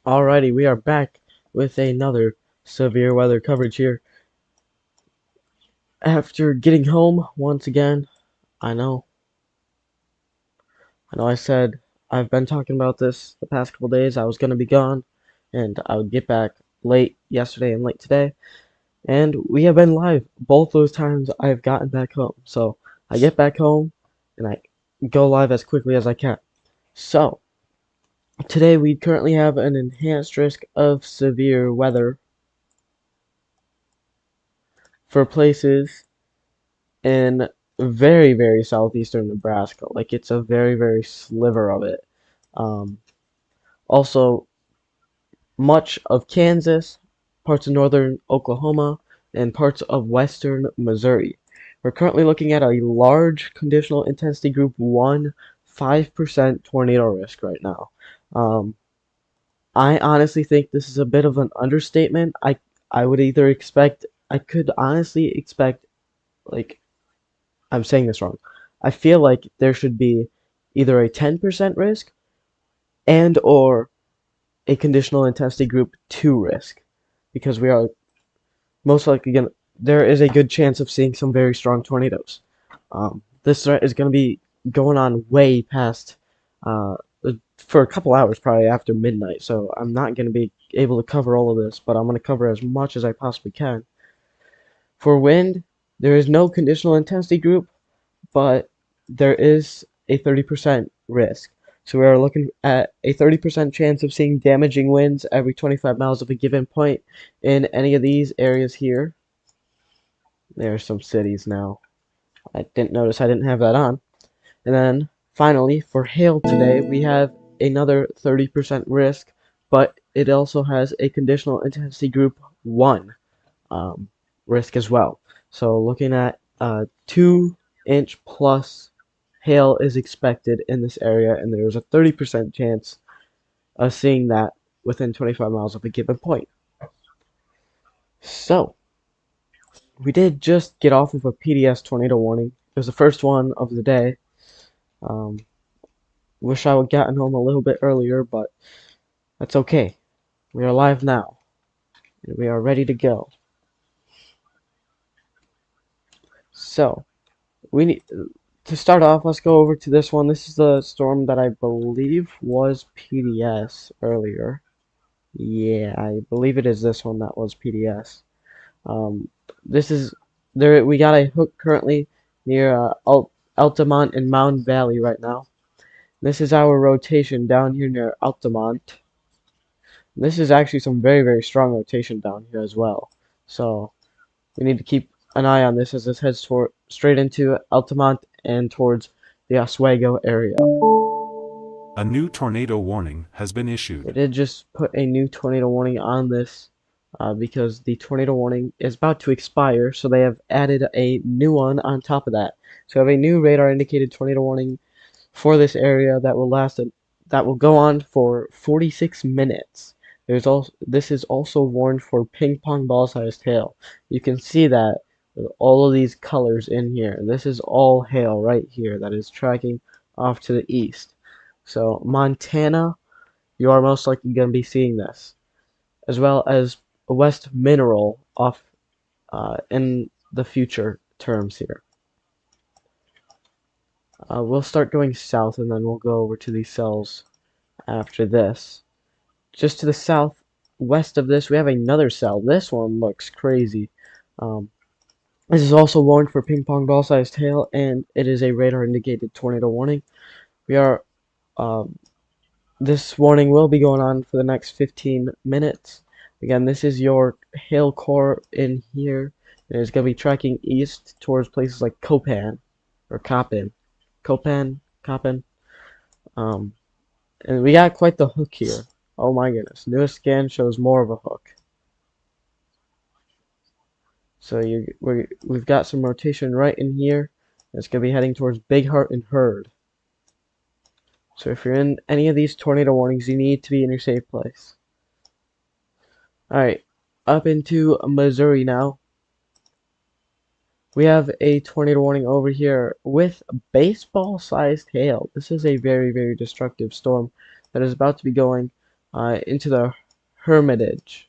Alrighty, we are back with another severe weather coverage here. After getting home once again, I know, I said I've been talking about this the past couple days. I was gonna be gone, and I would get back late yesterday and late today, and we have been live both those times I have gotten back home. So I get back home, and I go live as quickly as I can. So today we currently have an enhanced risk of severe weather for places in very southeastern Nebraska. Like it's a very sliver of it. Um, Also, much of Kansas, parts of northern Oklahoma, and parts of western Missouri. We're currently looking at a large conditional intensity group 1, 5% tornado risk right now. Um, I honestly think this is a bit of an understatement. I would either expect I could honestly expect like I'm saying this wrong. I feel like there should be either a 10% risk and or a conditional intensity group 2 risk because we are most likely going to there is a good chance of seeing some very strong tornadoes. This threat is going to be going on way past uh, for a couple hours probably after midnight, so I'm not going to be able to cover all of this, but I'm going to cover as much as I possibly can. For wind, there is no conditional intensity group, but there is a 30% risk. So we are looking at a 30% chance of seeing damaging winds every 25 miles of a given point in any of these areas here. There are some cities now. I didn't notice I didn't have that on. And then finally, for hail today, we have another 30% risk, but it also has a conditional intensity group 1 um, risk as well. So looking at 2-inch plus hail is expected in this area, and there's a 30% chance of seeing that within 25 miles of a given point. So we did just get off of a PDS tornado warning. It was the first one of the day. Um, Wish I would gotten home a little bit earlier, but that's okay. We are live now, and we are ready to go. So we need to start off. Let's go over to this one. This is the storm that I believe was PDS earlier. Yeah, I believe it is this one that was PDS. This is there. We got a hook currently near Altamont and Mound Valley right now. This is our rotation down here near Altamont. This is actually some very strong rotation down here as well. So we need to keep an eye on this as this heads toward straight into Altamont and towards the Oswego area. A new tornado warning has been issued. They did just put a new tornado warning on this because the tornado warning is about to expire, so they have added a new one on top of that. So we have a new radar indicated tornado warning for this area that will go on for 46 minutes. This is also warned for ping pong ball sized hail. You can see that with all of these colors in here. This is all hail right here that is tracking off to the east. So Montana, you are most likely going to be seeing this, as well as West Mineral off in the future terms here. We'll start going south and then we'll go over to these cells after this. Just to the southwest of this, we have another cell. This one looks crazy. Um, this is also warned for ping pong ball sized hail, and it is a radar indicated tornado warning. We are um, This warning will be going on for the next 15 minutes. Again, this is your hail core in here. And it's going to be tracking east towards places like Copan or Coppin. Coppin. Um, and we got quite the hook here. Oh my goodness. Newest scan shows more of a hook. So we've got some rotation right in here. It's going to be heading towards Big Heart and Herd. So if you're in any of these tornado warnings, you need to be in your safe place. Alright, up into Missouri now. We have a tornado warning over here with baseball-sized hail. This is a very destructive storm that is about to be going into the Hermitage,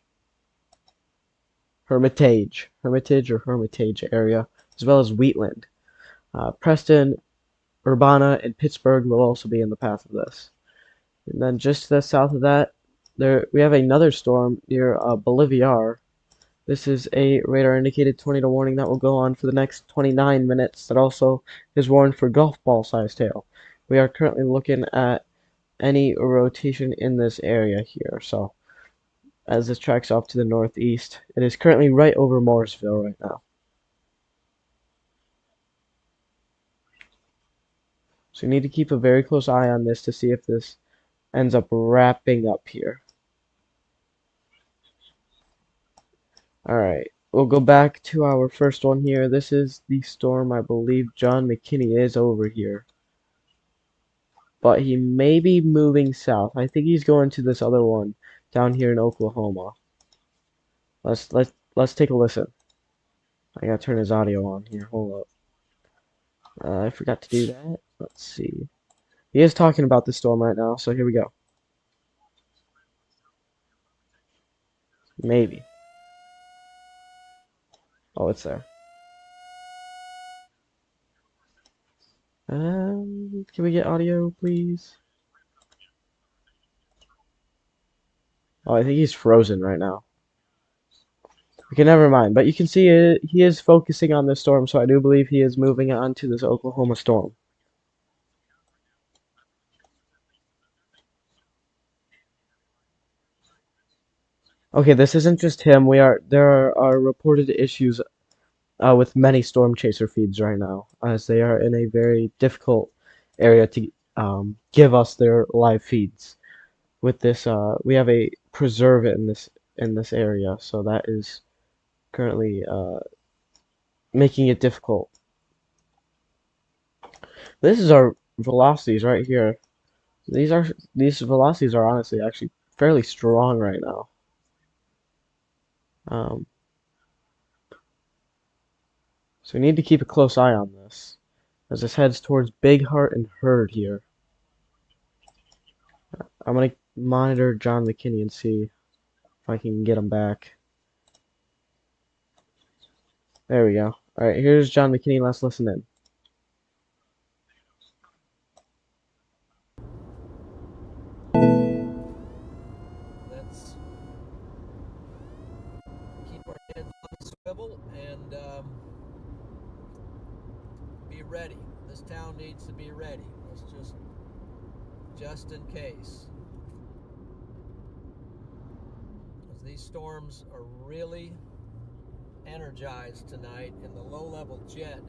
Hermitage area, as well as Wheatland. Preston, Urbana, and Pittsburgh will also be in the path of this. And then just to the south of that, there we have another storm near Bolivar. This is a radar indicated tornado warning that will go on for the next 29 minutes. That also is warned for golf ball sized hail. We are currently looking at any rotation in this area here. So as this tracks off to the northeast, it is currently right over Morrisville right now. So you need to keep a very close eye on this to see if this ends up wrapping up here. Alright, we'll go back to our first one here. This is the storm I believe John McKinney is over here. But he may be moving south. I think he's going to this other one down here in Oklahoma. Let's take a listen. I gotta turn his audio on here. Hold up. I forgot to do that. Let's see. He is talking about the storm right now, so here we go. Maybe. Oh, it's there. Can we get audio, please? Oh, I think he's frozen right now. Okay, never mind. But you can see he is focusing on this storm, so I do believe he is moving on to this Oklahoma storm. Okay, this isn't just him. There are reported issues with many storm chaser feeds right now, as they are in a very difficult area to give us their live feeds. With this, we have a preserve in this area, so that is currently making it difficult. This is our velocities right here. These velocities are honestly actually fairly strong right now. Um, so we need to keep a close eye on this as this heads towards Big Heart and Hurd here. I'm gonna monitor John McKinney and see if I can get him back. There we go. Alright, here's John McKinney. Let's listen in. Let's keep our heads on the swivel and be ready. This town needs to be ready. Let's just in case. As these storms are really energized tonight, and the low-level jet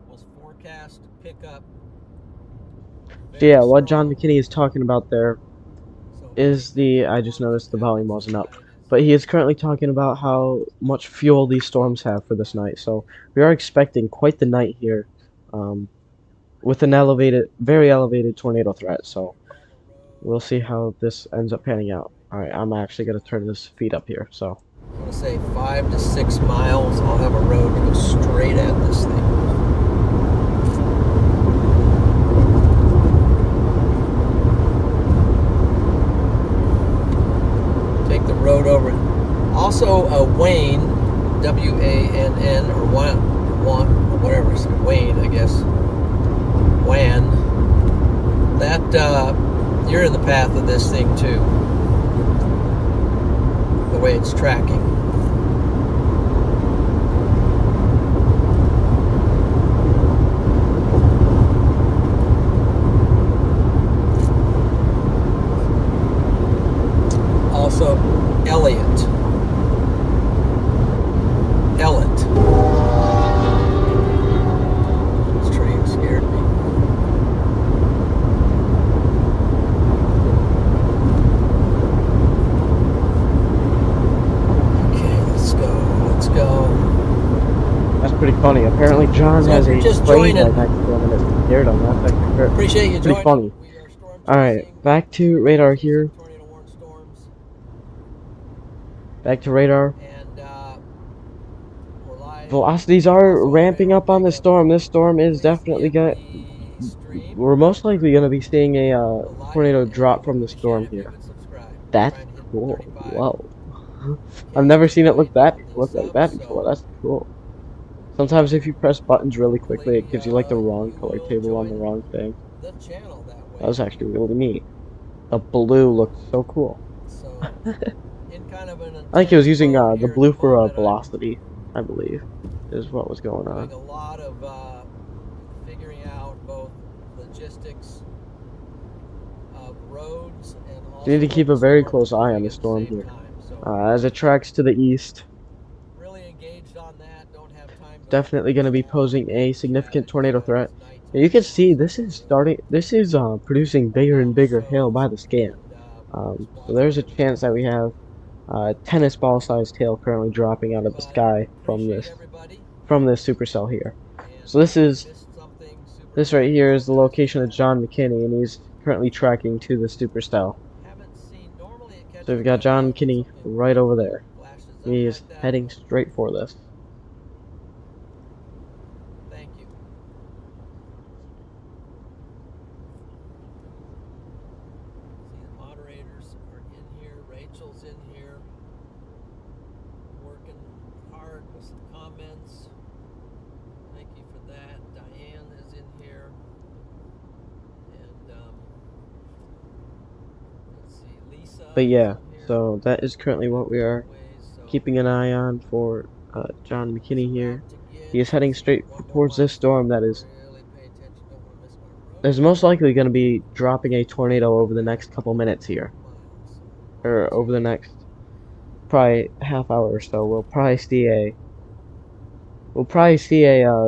was forecast to pick up. So yeah, what John McKinney is talking about there is I just noticed the volume wasn't up, but he is currently talking about how much fuel these storms have for this night. So we are expecting quite the night here, with an very elevated tornado threat. So we'll see how this ends up panning out. All right, I'm actually gonna turn this feed up here. So I'm gonna say 5 to 6 miles. I'll have a road to go straight at this thing. Road over. Also, Wayne, W-A-N-N, or whatever, Wayne, I guess. Wan. That you're in the path of this thing too. The way it's tracking. Also, Elliot. This train scared me. Okay, let's go. that's pretty funny. Apparently, John So has a just plane joining. right next to him and is scared him. That's actually Appreciate you pretty joining. funny. We are storm All right, chasing. back to radar here. Tornado warned storms. Back to radar. And we're live. Velocities are ramping up on the storm. This storm is definitely we're most likely going to be seeing a tornado drop from the storm here. That's trying to hit cool. 35 Whoa. I've never seen it occasionally on the look like subs, that before. so That's cool. Sometimes if you press buttons really quickly, it hopefully gives you like the wrong you color will table on the join wrong thing. the channel that That way. was actually really neat. The blue looked so cool. So, in kind of an I think he was intense using mode the here at the blue for moment, I'm velocity, I believe, is what was going doing on. a lot of figuring out both logistics of roads and So you also need to what keep the a very storm close is eye on doing the at the storm same here. time. So, As it tracks to the east, really engaged on that. Don't have time to definitely going to be install posing a the chat. significant I just tornado got it. threat. It's And you nighttime can now, see so I this can't is really starting. This is producing bigger and down the bigger hail by shows the scan. and just So watch there's a whatever's chance going that we on. have tennis ball sized hail currently dropping out of the But sky appreciate everybody. from this supercell here. So And this if I is missed something super this quick, right here is the apologize for location of that. John McKinney, and he's currently tracking to the supercell. Haven't seen. Normally it So catches we've got my eye John when McKinney something right over there. flashes up He is like that, heading but straight for this. thank you. See, the moderators are in here. Rachel's in here, working hard with some comments. Thank you for that. Diane is in here. And let's see, Lisa But is yeah, in here. so that is currently what we are Ways, so keeping an eye on for John it's McKinney here. about to get. He is heading See, got straight one more towards this storm milestone. that is Really pay attention. Don't want to miss my road. most likely going to be dropping a tornado over the next couple minutes here, Miles. or over the next probably half hour or so. We'll probably see a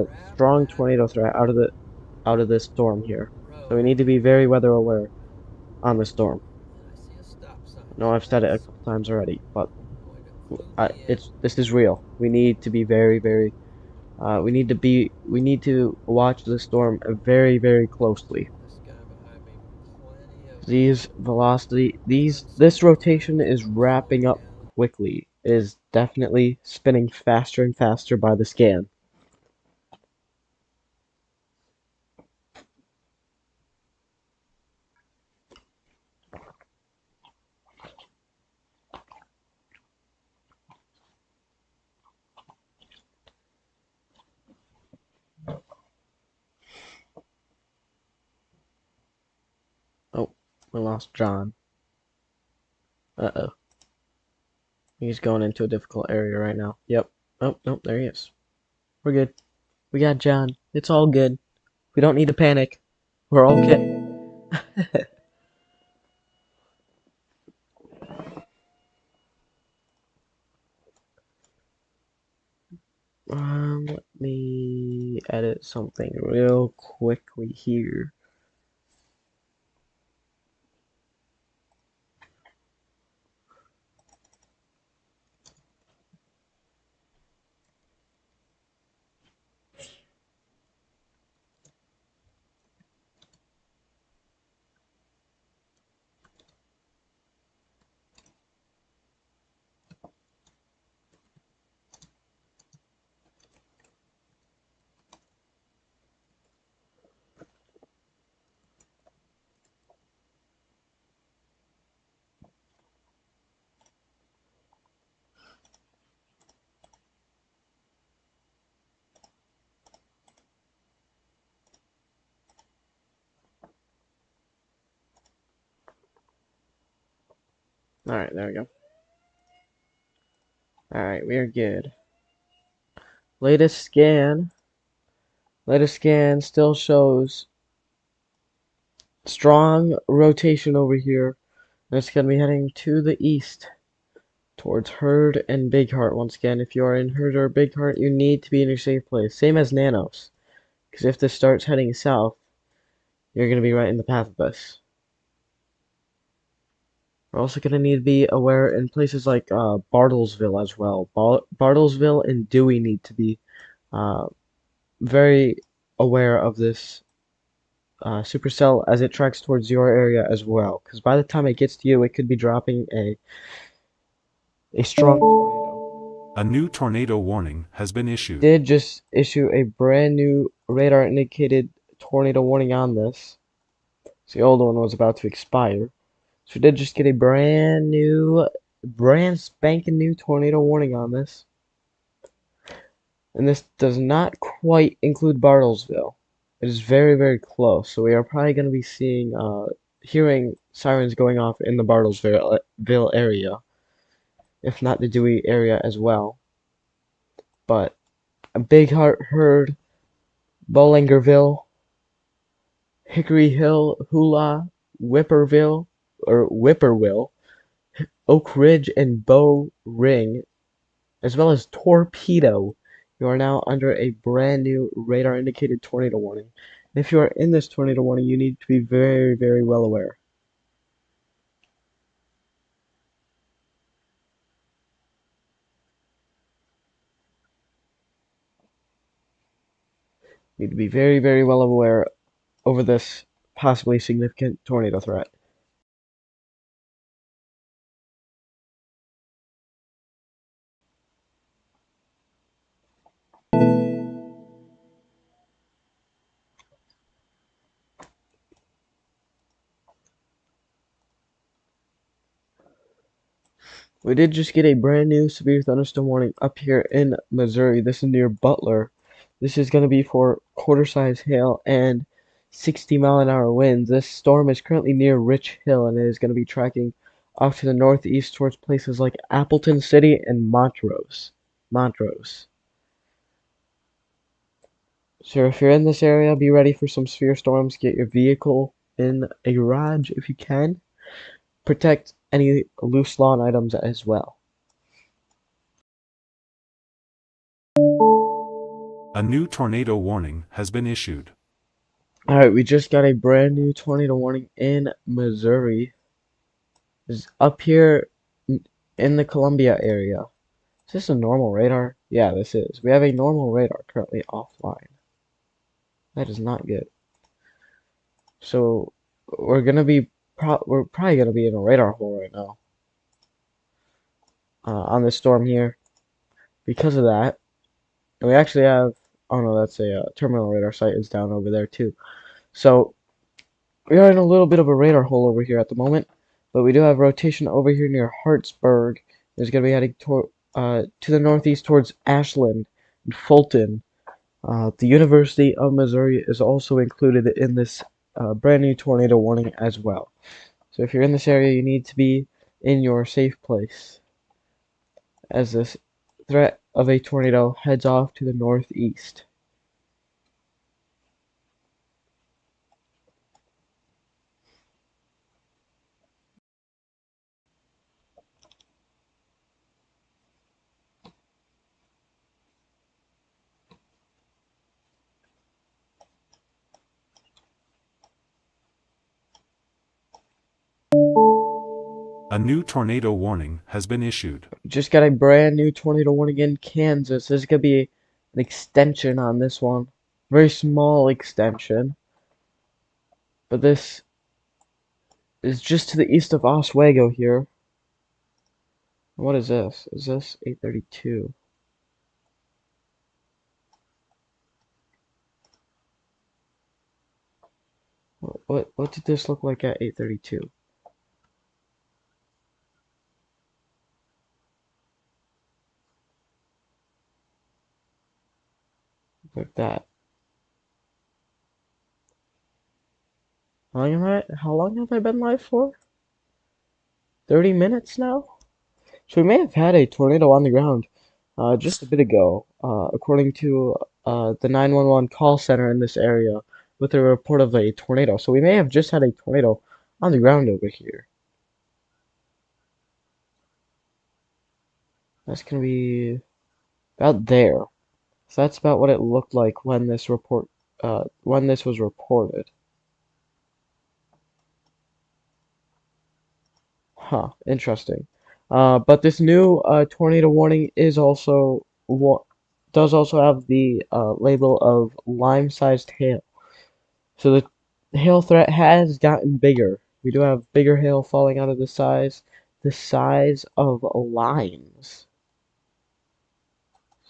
Grab strong that tornado threat out of this storm here. So we road. need to be very weather aware on the storm. And I see a stop sign. I know So I've said it a that's couple times already, but going to clue me in. it's this is real. We need to be very. We need to watch the storm very closely. This guy behind me, plenty of This uncertainty here. rotation is So we'll slow wrapping it up down. quickly. It is definitely spinning faster and faster by the scan. Oh, we lost John. Uh-oh. He's going into a difficult area right now. Yep. Oh, nope, there he is. We're good. We got John. It's all good. We don't need to panic. We're okay. Let me edit something real quickly here. Alright, there we go. Alright, we are good. Latest scan. Latest scan still shows strong rotation over here. And it's going to be heading to the east towards Herd and Big Heart. Once again, if you are in Herd or Big Heart, you need to be in your safe place. Same as Nanos. Because if this starts heading south, you're going to be right in the path of this. We're also going to need to be aware in places like Bartlesville as well. Bartlesville and Dewey need to be uh, very aware of this supercell as it tracks towards your area as well. Because by the time it gets to you, it could be dropping a strong tornado. A new tornado warning has been issued. Did just issue a brand new radar indicated tornado warning on this. So the old one was about to expire. So we did just get a brand spanking new tornado warning on this. And this does not quite include Bartlesville. It is very, very close. So we are probably going to be hearing sirens going off in the Bartlesville area, if not the Dewey area as well. But a Big Heart Herd, Bollingerville, Hickory Hill, Hula, Whippoorwill, Oak Ridge, and Bow Ring, as well as Torpedo. You are now under a brand new radar indicated tornado warning. And if you are in this tornado warning, you need to be very, very well aware. You need to be very, very well aware over this possibly significant tornado threat. We did just get a brand new severe thunderstorm warning up here in Missouri. This is near Butler. This is going to be for quarter-size hail and 60-mile-an-hour winds. This storm is currently near Rich Hill, and it is going to be tracking off to the northeast towards places like Appleton City and Montrose. So if you're in this area, be ready for some severe storms. Get your vehicle in a garage if you can. Protect any loose lawn items as well. A new tornado warning has been issued. Alright, we just got a brand new tornado warning in Missouri. This is up here in the Columbia area. Is this a normal radar? Yeah, this is. We have a normal radar currently offline. That is not good. So we're probably gonna be in a radar hole right now on this storm here because of that. And we actually have, oh no, that's a terminal radar site is down over there too. So we are in a little bit of a radar hole over here at the moment, but we do have rotation over here near Hartsburg. There's going to be heading to the northeast towards Ashland and Fulton. The University of Missouri is also included in this brand new tornado warning as well. So if you're in this area, you need to be in your safe place as this threat of a tornado heads off to the northeast. A new tornado warning has been issued. Just got a brand new tornado warning in Kansas. There's gonna be an extension on this one. Very small extension. But this is just to the east of Oswego here. What is this? Is this 832? What did this look like at 832? Like that. How long have I been live for? 30 minutes now? So we may have had a tornado on the ground just a bit ago, according to the 911 call center in this area with a report of a tornado. So we may have just had a tornado on the ground over here. That's gonna be about there. So that's about what it looked like when when this was reported. Huh, interesting. But this new tornado warning is also does also have the label of lime-sized hail. So the hail threat has gotten bigger. We do have bigger hail falling out of the size of limes.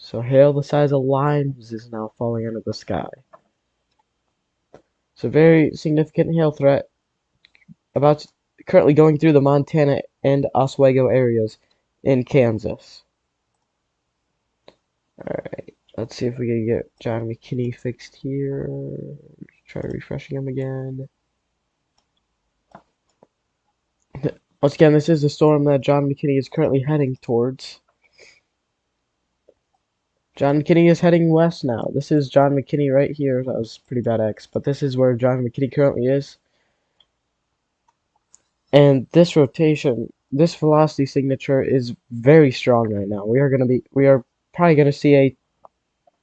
So hail the size of limes is now falling out of the sky. So very significant hail threat about to currently going through the Montana and Oswego areas in Kansas. Alright, let's see if we can get John McKinney fixed here. Try refreshing him again. Once again, this is the storm that John McKinney is currently heading towards. John McKinney is heading west now. This is John McKinney right here. That was pretty bad X, but this is where John McKinney currently is. And this rotation, this velocity signature is very strong right now. We are probably gonna see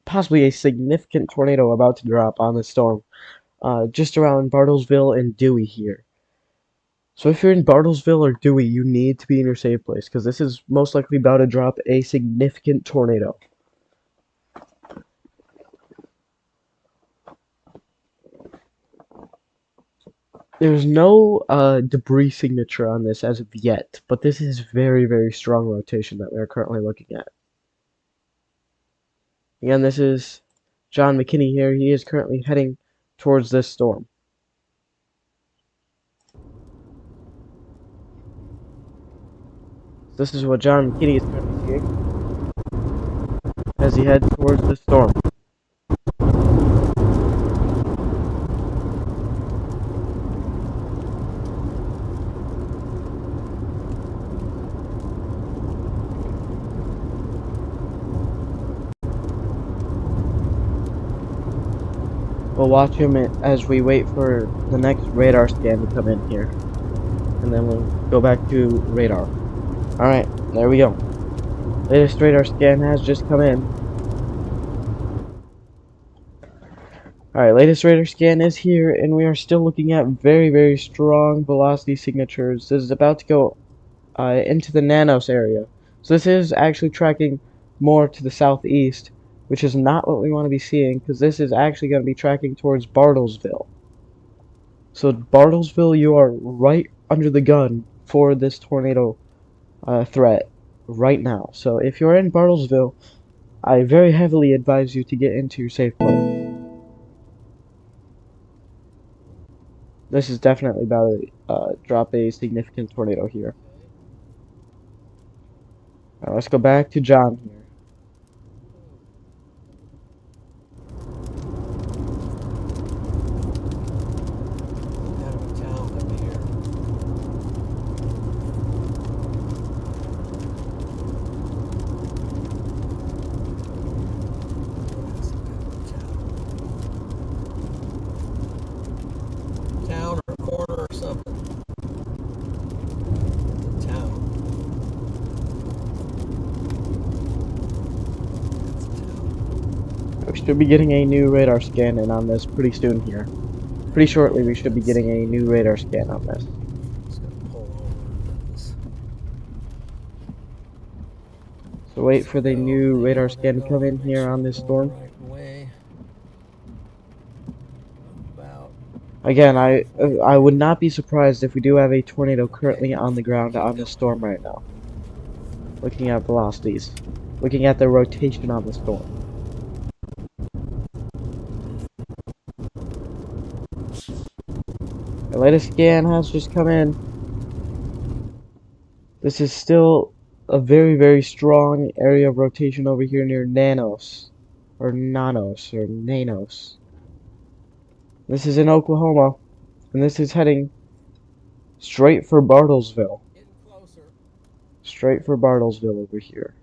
possibly a significant tornado about to drop on the storm, just around Bartlesville and Dewey here. So if you're in Bartlesville or Dewey, you need to be in your safe place because this is most likely about to drop a significant tornado. There's no debris signature on this as of yet, but this is very, very strong rotation that we're currently looking at. Again, this is John McKinney here. He is currently heading towards this storm. This is what John McKinney is currently seeing as he heads towards the storm. We'll watch him as we wait for the next radar scan to come in here. And then we'll go back to radar. Alright, there we go. Latest radar scan has just come in. Alright, latest radar scan is here, and we are still looking at very, very strong velocity signatures. This is about to go into the Nanos area. So this is actually tracking more to the southeast, which is not what we want to be seeing, because this is actually going to be tracking towards Bartlesville. So Bartlesville, you are right under the gun for this tornado threat right now. So if you're in Bartlesville, I very heavily advise you to get into your safe place. This is definitely about to drop a significant tornado here. Alright, let's go back to John here. Town or corner or something. The town. That's a town. We should be getting a new radar scan in on this pretty soon here. Pretty shortly we should be getting a new radar scan on this. Just gonna pull over this. So wait for the new radar scan to come in here on this storm. Right way. About Again, I would not be surprised if we do have a tornado currently on the ground on this storm right now. Looking at velocities. Looking at the rotation on the storm. The latest scan has just come in. This is still a very, very strong area of rotation over here near Nanos. Or Nanos. Or Nanos. This is in Oklahoma. And this is heading straight for Bartlesville. getting closer. Straight for Bartlesville over here.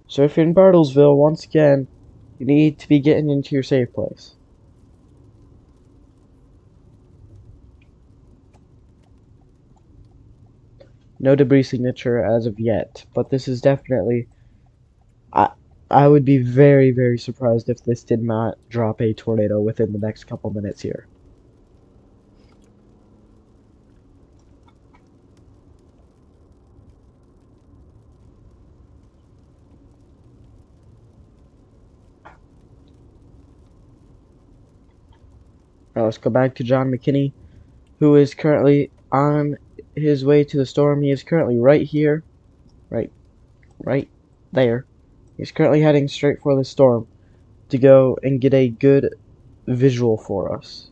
So if you're in Bartlesville, once again, you need to be getting into your safe place. No debris signature as of yet, but this is definitely... I would be very, very surprised if this did not drop a tornado within the next couple minutes here. Now let's go back to John McKinney, who is currently on his way to the storm. He is currently right here, right there. He's currently heading straight for the storm to go and get a good visual for us.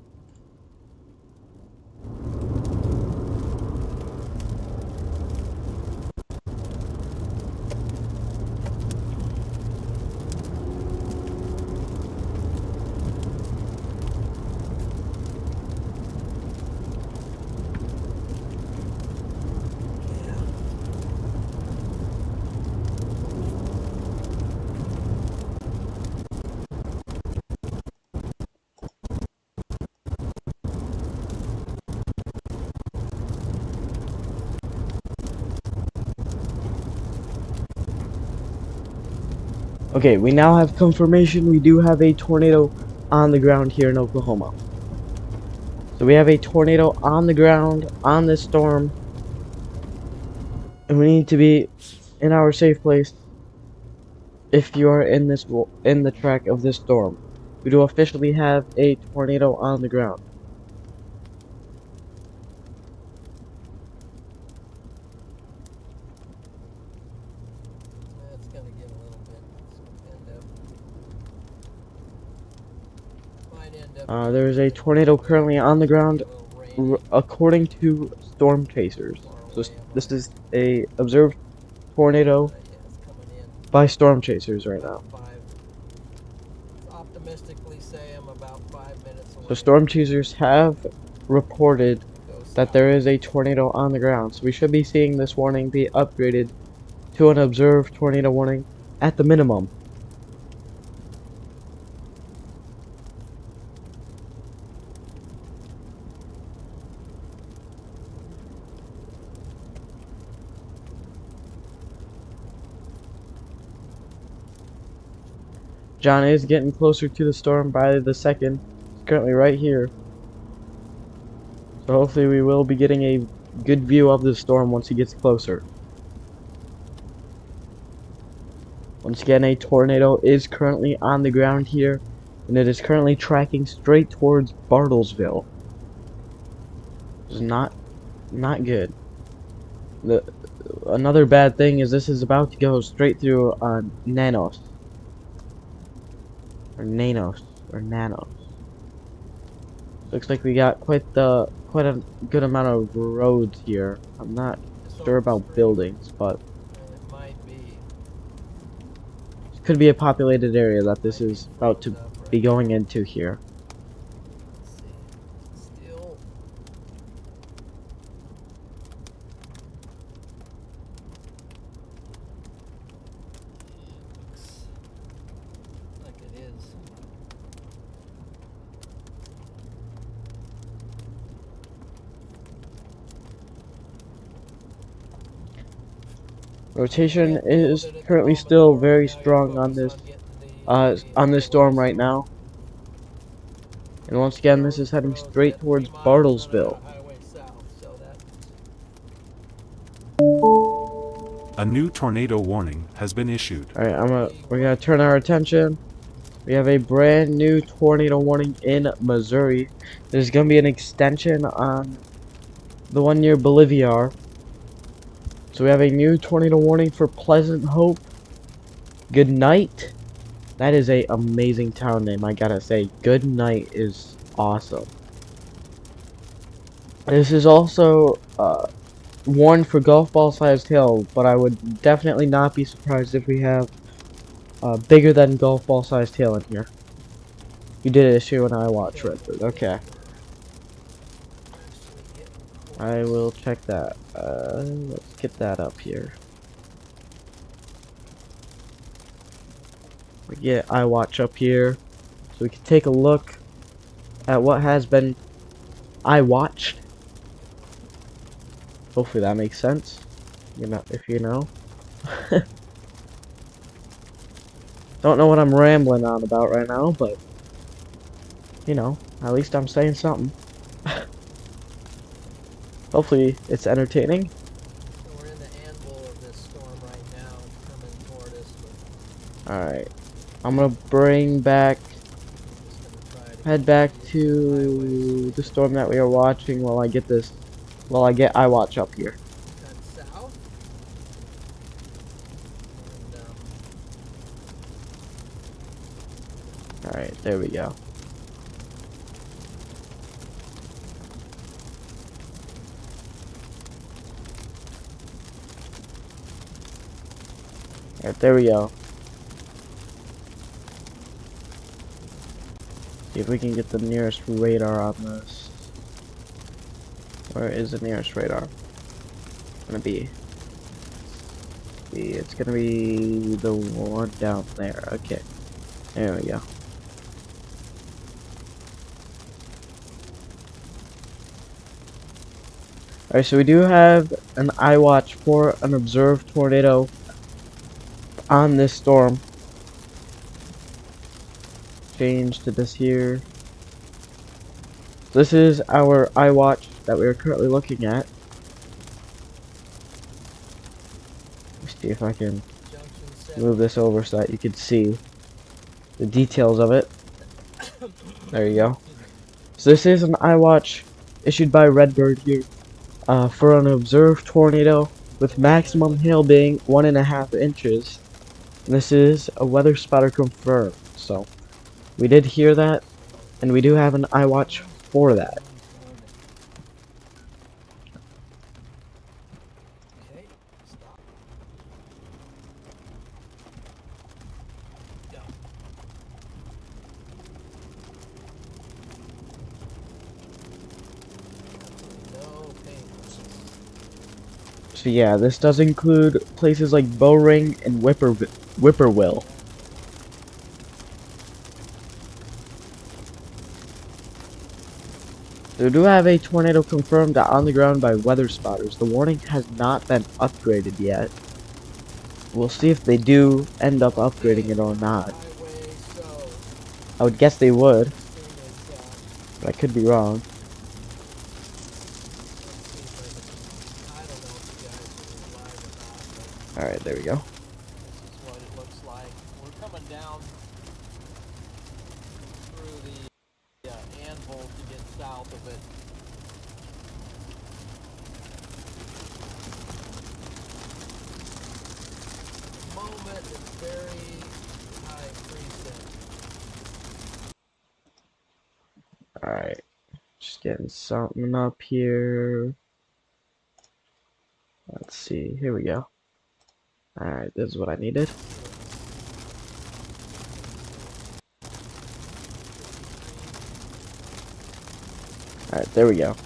Okay, we now have confirmation we do have a tornado on the ground here in Oklahoma. So we have a tornado on the ground on this storm, and we need to be in our safe place if you are in the track of this storm. We do officially have a tornado on the ground. It's going to get a little bit. Might end up There is a tornado currently on the ground, according to storm chasers. So this is a observed tornado by storm chasers right now. Optimistically say I'm about 5 minutes away. So storm chasers have reported that there is a tornado on the ground. So we should be seeing this warning be upgraded to an observed tornado warning at the minimum. John is getting closer to the storm by the second. It's currently right here. So hopefully we will be getting a good view of the storm once he gets closer. Once again, a tornado is currently on the ground here, and it is currently tracking straight towards Bartlesville. It's not good. Another bad thing is this is about to go straight through Nanos. Or Nanos. Or Nanos. Looks like we got quite a good amount of roads here. I'm not sure about buildings, but It might be. it could be a populated area that this is about to be going into here. Let's see. Still. Looks like it is. Rotation is currently still very strong on this storm right now. And once again, this is heading straight towards Bartlesville. A new tornado warning has been issued. Alright, we're gonna turn our attention. We have a brand new tornado warning in Missouri. There's gonna be an extension on the one near Bolivia. So we have a new tornado warning for Pleasant Hope. Good night. That is a amazing town name, I gotta say. Good night is awesome. This is also warned for golf ball sized hail, but I would definitely not be surprised if we have bigger than golf ball sized hail in here. You did issue an iWatch, Redford. Okay. I will check that. Let's get that up here. We get iWatch up here, so we can take a look at what has been iWatched. Hopefully that makes sense. You know, if you know. Don't know what I'm rambling on about right now, but you know, at least I'm saying something. Hopefully it's entertaining. So we're in the anvil of this storm right now. It's coming toward us. Alright. I'm gonna bring back, head back to the storm that we are watching while I get iWatch up here. South. And, Alright, there we go. Alright, there we go. See if we can get the nearest radar on this. Where is the nearest radar? Gonna be. See, it's gonna be the one down there. Okay. There we go. Alright, so we do have an iWatch for an observed tornado on this storm. change to this here. This is our iWatch that we are currently looking at. Let's see if I can move this over so that you can see the details of it. There you go. So this is an iWatch issued by Redbird here for an observed tornado with maximum hail being 1.5 inches. And this is a weather spotter confirmed. So we did hear that, and we do have an iWatch for that. Okay, stop. Go. No pain. So yeah, this does include places like Bowring and Whippoorwill. We do have a tornado confirmed on the ground by weather spotters. The warning has not been upgraded yet. We'll see if they do end up upgrading it or not. Highway, so I would guess they would, this thing is, but I could be wrong. I don't know if you guys are live or not, but Alright, there we go. this is what it looks like. We're coming down through the anvil to get south of it. The moment is very high preset. Alright, just getting something up here. Let's see, here we go. Alright, this is what I needed. Alright, there we go. Out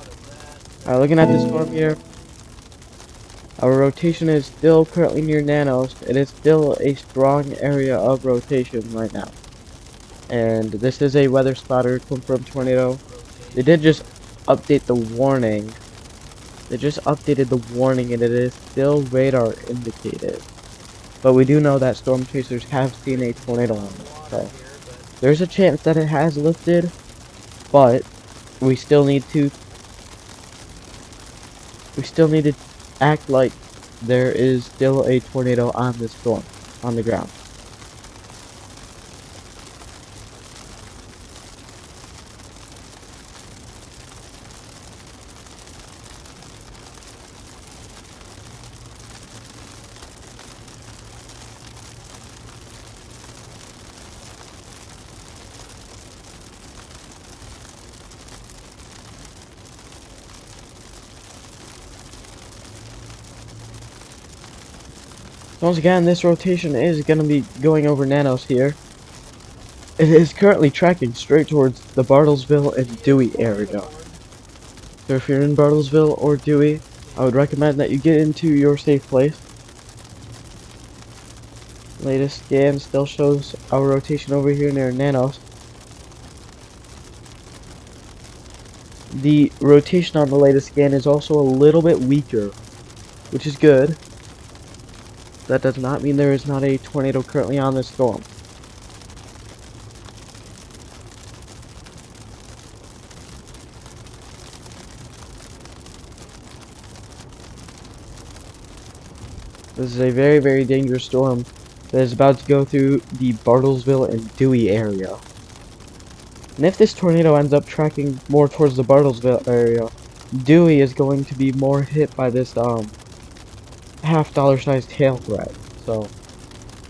of that. Alright, looking at this storm here. Our rotation is still currently near nanos. It is still a strong area of rotation right now. And this is a weather spotter confirmed tornado. They did just update the warning. They just updated the warning and it is still radar indicated. But we do know that storm chasers have seen a tornado on it. So there's a chance that it has lifted, but we still need to act like there is still a tornado on this storm on the ground. Once again, this rotation is going to be going over nanos here. It is currently tracking straight towards the Bartlesville and Dewey area. So if you're in Bartlesville or Dewey, I would recommend that you get into your safe place. Latest scan still shows our rotation over here near nanos. The rotation on the latest scan is also a little bit weaker, which is good. That does not mean there is not a tornado currently on this storm. This is a very, very dangerous storm that is about to go through the Bartlesville and Dewey area. And if this tornado ends up tracking more towards the Bartlesville area, Dewey is going to be more hit by this half-dollar sized hail threat. So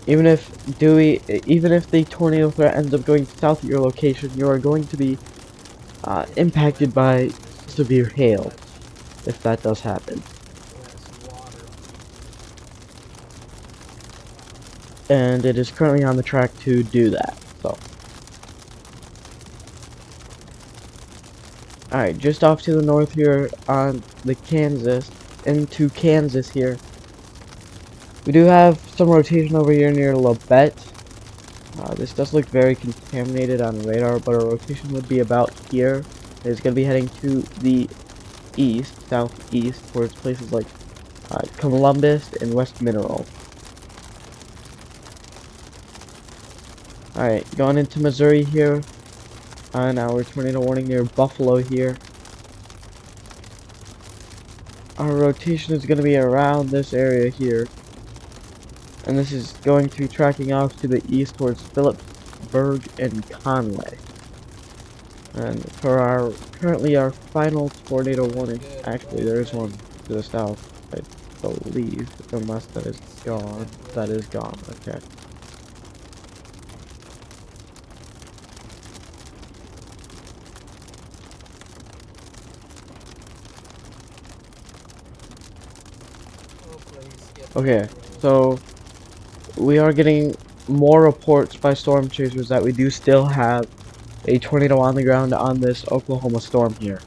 even if the tornado threat ends up going south of your location, you are going to be impacted by severe hail if that does happen. And it is currently on the track to do that. So alright, just off to the north here on the into Kansas here. We do have some rotation over here near Labette. This does look very contaminated on radar, but our rotation would be about here. It's going to be heading to the east, southeast, towards places like Columbus, and West Mineral. Alright, going into Missouri here on our tornado warning near Buffalo here. Our rotation is going to be around this area here. And this is going to be tracking off to the east towards Phillipsburg and Conway. And for our currently our final tornado warning, actually there is one to the south, I believe, unless that is gone. That is gone, okay. Okay, so we are getting more reports by storm chasers that we do still have a tornado on the ground on this Oklahoma storm here.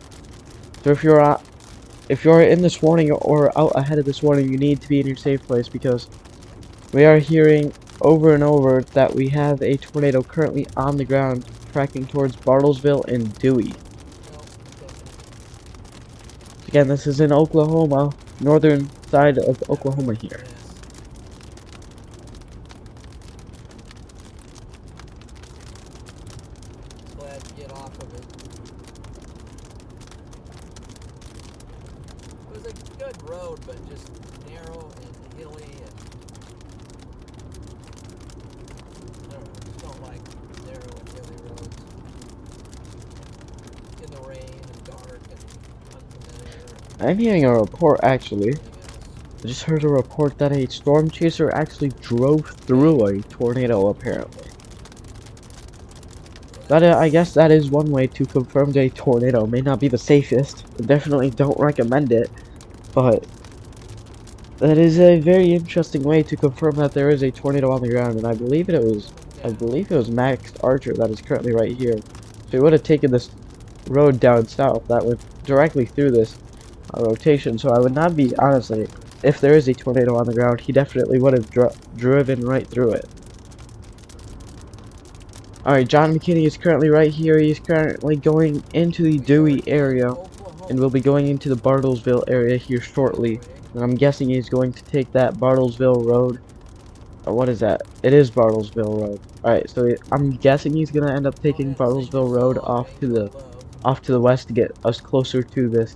So if you're in this warning or out ahead of this warning, you need to be in your safe place, because we are hearing over and over that we have a tornado currently on the ground tracking towards Bartlesville and Dewey. Again, this is in Oklahoma, northern side of Oklahoma here. Glad to get off of it. It was a good road, but just narrow and hilly, and I don't know, just don't like narrow and hilly roads. In the rain and dark and unfamiliar. I'm hearing a report actually. And I just heard a report that a storm chaser actually drove through a tornado apparently. I guess that is one way to confirm that a tornado may not be the safest. I definitely don't recommend it, but that is a very interesting way to confirm that there is a tornado on the ground, and I believe it was Max Archer that is currently right here. So he would have taken this road down south that went directly through this rotation. So I would not be, honestly, if there is a tornado on the ground, he definitely would have driven right through it. Alright, John McKinney is currently right here. He's currently going into the Dewey area, and will be going into the Bartlesville area here shortly. And I'm guessing he's going to take that Bartlesville Road. Or what is that? It is Bartlesville Road. Alright, so I'm guessing he's gonna end up taking Bartlesville Road off to the west to get us closer to this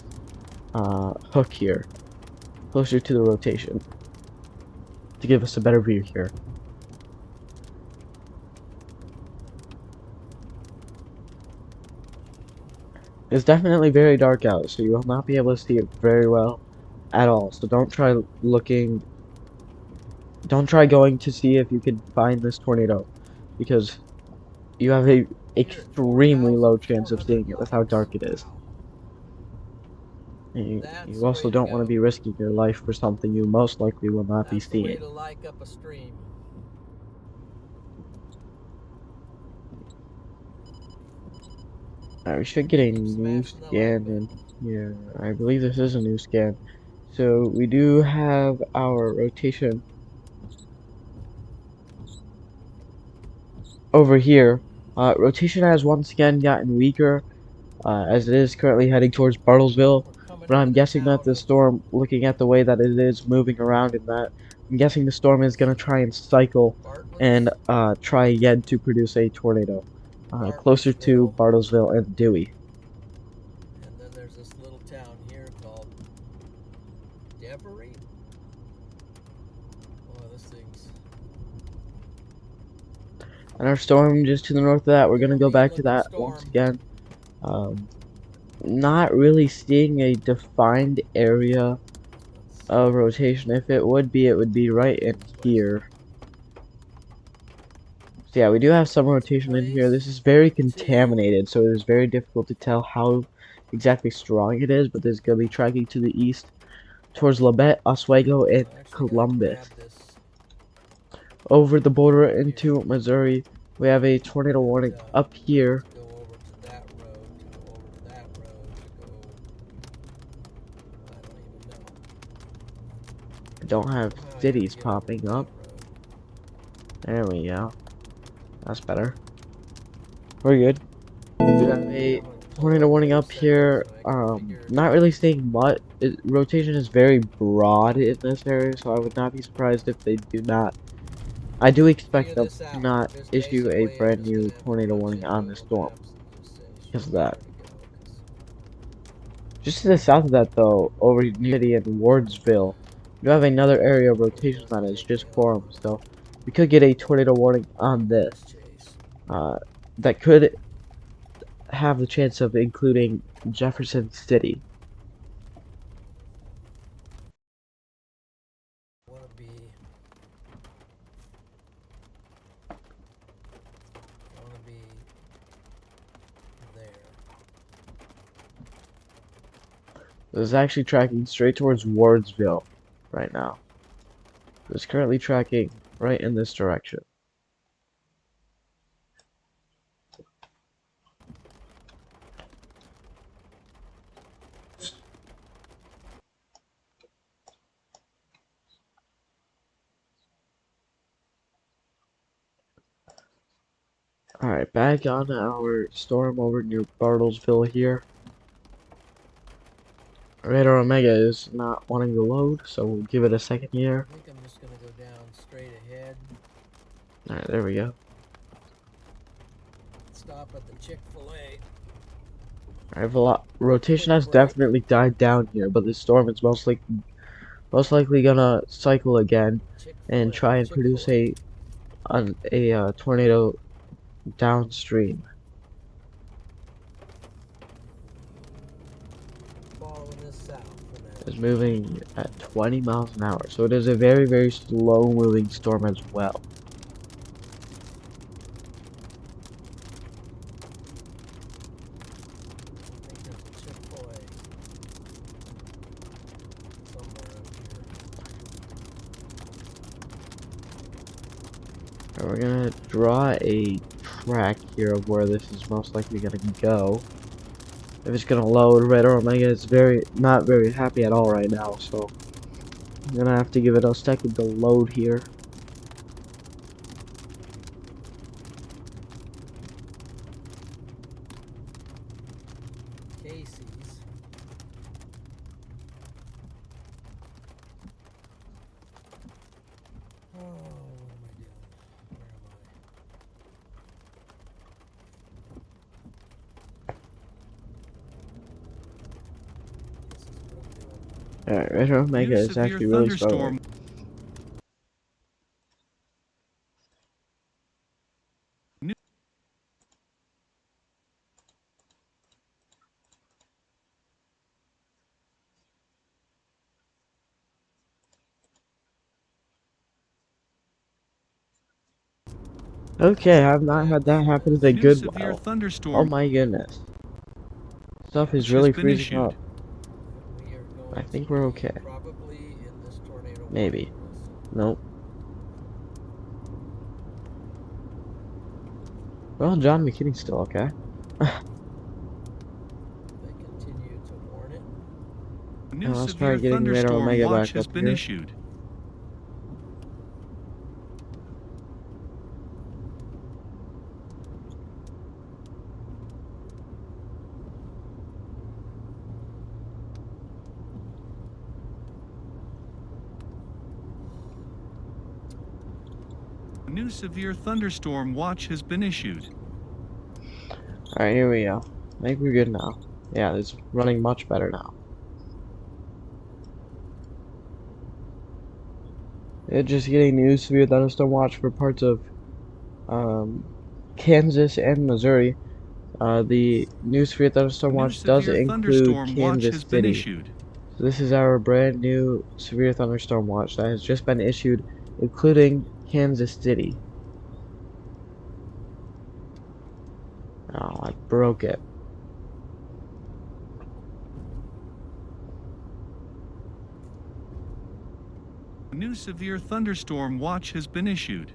hook here. Closer to the rotation. To give us a better view here. It's definitely very dark out, so you will not be able to see it very well at all. So don't try going to see if you can find this tornado, because you have a extremely low chance of seeing it with how dark it is. And you also don't want to be risking your life for something you most likely will not be seeing. to like up a stream. We should get a new scan in here. I believe this is a new scan. So we do have our rotation over here. Rotation has once again gotten weaker, as it is currently heading towards Bartlesville. But I'm guessing that the storm, looking at the way that it is moving around in that, I'm guessing the storm is going to try and cycle and try again to produce a tornado. Closer to Bartlesville and Dewey. And then there's this little town here called Devery. Oh, this thing's... And our storm just to the north of that, we're going to go back to that once again. Not really seeing a defined area of rotation. If it would be right in here. So yeah, we do have some rotation in here. This is very contaminated, so it is very difficult to tell how exactly strong it is, but this is going to be tracking to the east towards Labette, Oswego, and Columbus. Over the border into Missouri, we have a tornado warning up here. Go over to that road, to go over to that road, to go... I don't even know. I don't have cities popping up. There we go. That's better. We're good. We have a tornado warning up here. So I can figure Not really seeing much. Rotation is very broad in this area, so I would not be surprised if they do not. I do expect they'll this out. not Just issue a basically, I'm brand just gonna new have to tornado punch warning in on this Google storm Maps and just say, because show of me that. where to go. 'Cause Just to the south of that, though, over New City and Wardsville, you have another area of it rotation that doesn't is take me just up formed, on so we could get a tornado warning on this. this chase. That could have the chance of including Jefferson City. I want to be. I want to be there. This is actually tracking straight towards Wardsville right now. It's currently tracking right in this direction. Alright, back on our storm over near Bartlesville here. Radar Omega is not wanting to load, so we'll give it a second here. I think I'm just gonna go down straight ahead. Alright, there we go. Stop at the Chick-fil-A. Alright, rotation has Quick break. definitely died down here, but this storm is most likely gonna cycle again and try and produce Chick-fil-A. a tornado downstream. Following this south for now. It's moving at 20 miles an hour, so it is a very, very slow moving storm as well. I think there's a Chick-fil-A somewhere up here. And we're gonna draw a track here of where this is most likely gonna go. If it's gonna load, Radar Omega is not very happy at all right now, so I'm gonna have to give it a second to load here. Casey's. Oh, what am I doing? Where am I? This is what I'm doing. Alright, Radar Omega New is severe actually really thunderstorm. struggling. Okay, I've not had that happen in a New good severe while. Oh thunderstorm my goodness. Stuff is watch has really been freezing issued. up. We are going I think to we're be okay. probably in this tornado Maybe. warning. Nope. Well, John McKinney's still okay. They continue to warn it. New Let's severe try getting Radar thunderstorm Omega watch back has up been here. issued. New severe thunderstorm watch has been issued. Alright, here we go. I think we're good now. Yeah, it's running much better now. It's just getting new severe thunderstorm watch for parts of Kansas and Missouri. The new severe thunderstorm New watch does severe include thunderstorm watch Kansas has been City. issued. So this is our brand new severe thunderstorm watch that has just been issued, including Kansas City. Oh, I broke it. New severe thunderstorm watch has been issued.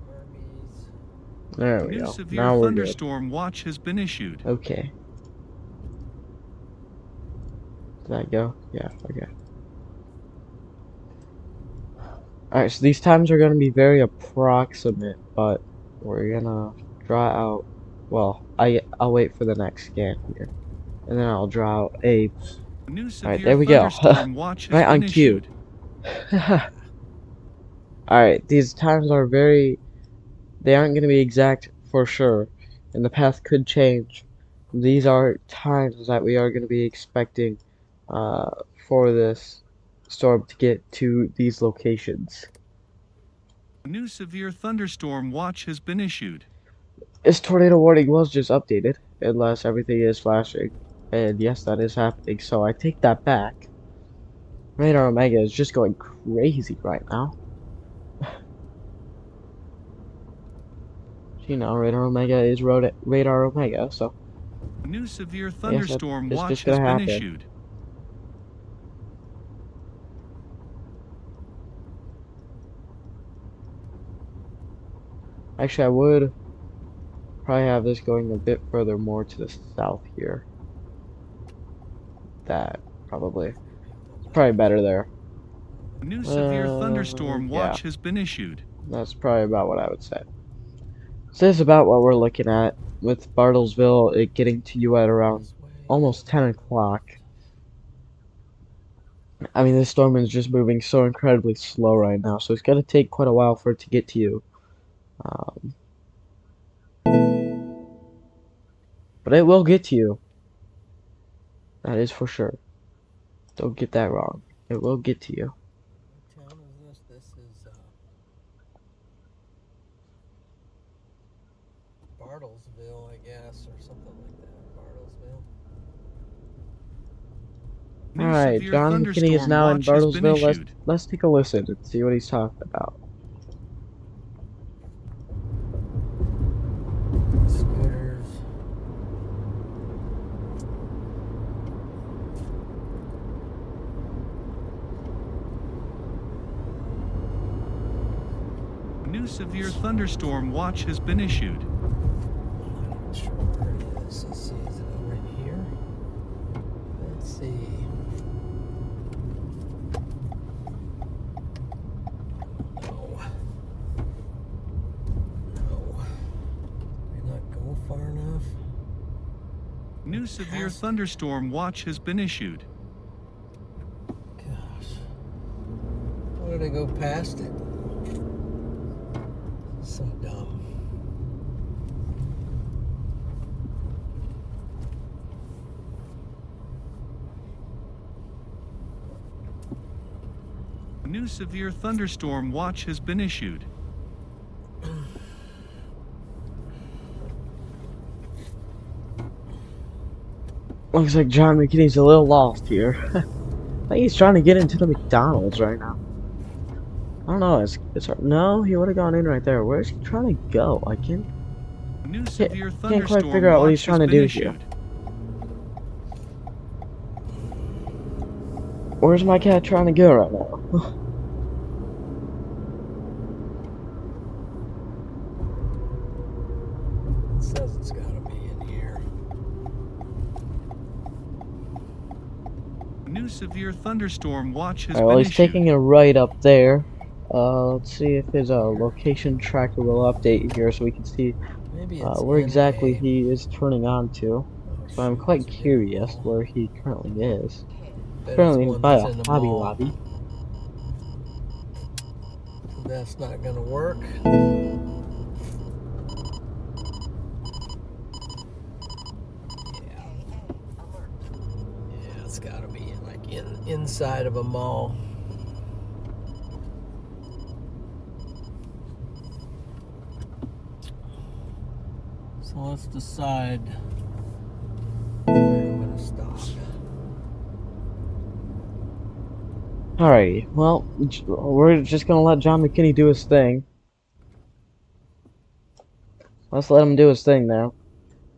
Armies. There we New go. severe Now we're good. thunderstorm watch has been issued. Okay. Did that go? Yeah, okay. Alright, so these times are going to be very approximate, but we're gonna draw out, well, I'll wait for the next scan here, and then I'll draw out a, New alright, severe there we go, thunderstorm watch has right on been cue. issued. Alright, these times are they aren't going to be exact for sure, and the path could change. These are times that we are going to be expecting uh, for this storm to get to these locations. New severe thunderstorm watch has been issued. This tornado warning was just updated, unless everything is flashing. And yes, that is happening, so I take that back. Radar Omega is just going crazy right now. You know, Radar Omega is Radar Omega, so New severe I guess thunderstorm it's watch just has gonna been happen. issued. Actually, I would probably have this going a bit further more to the south here. That probably. It's probably better there. New severe thunderstorm Yeah, watch has been issued. that's probably about what I would say. So this is about what we're looking at, with Bartlesville it getting to you at around almost 10 o'clock. I mean, this storm is just moving so incredibly slow right now, so it's going to take quite a while for it to get to you. But it will get to you. That is for sure. Don't get that wrong. It will get to you. What town is this? This is Bartlesville, I guess, or something like that. Bartlesville. New Alright, severe John McKinney is thunderstorm now in watch has been Bartlesville. issued. Let's take a listen and see what he's talking about. Scooters. New severe thunderstorm watch has been issued. I'm not sure where it is. Let's see, is it over here? Let's see. No. No. Did I not go far enough? New severe thunderstorm watch has been issued. Gosh. Why did I go past it? So dumb. New severe thunderstorm watch has been issued. Looks like John McKinney's a little lost here. I think he's trying to get into the McDonald's right now. I don't know, it's no, he would have gone in right there. Where's he trying to go? I can't quite figure out what he's trying to do here. Where's my cat trying to go right now? It says it's gotta be in here. New severe thunderstorm watch has Alright, well, been he's issued. taking a right up there. Let's see if his location tracker will update here so we can see Maybe it's where exactly NA. he is turning on to. Oh, So I'm shoot, quite it's a big curious mall. where he currently is. Bet Currently it's he's one by that's a in the Hobby mall. Lobby. That's not gonna work. Yeah, it's gotta be like inside of a mall. So let's decide where I'm gonna stop. Alrighty, well, we're just gonna let John McKinney do his thing. Let's let him do his thing now.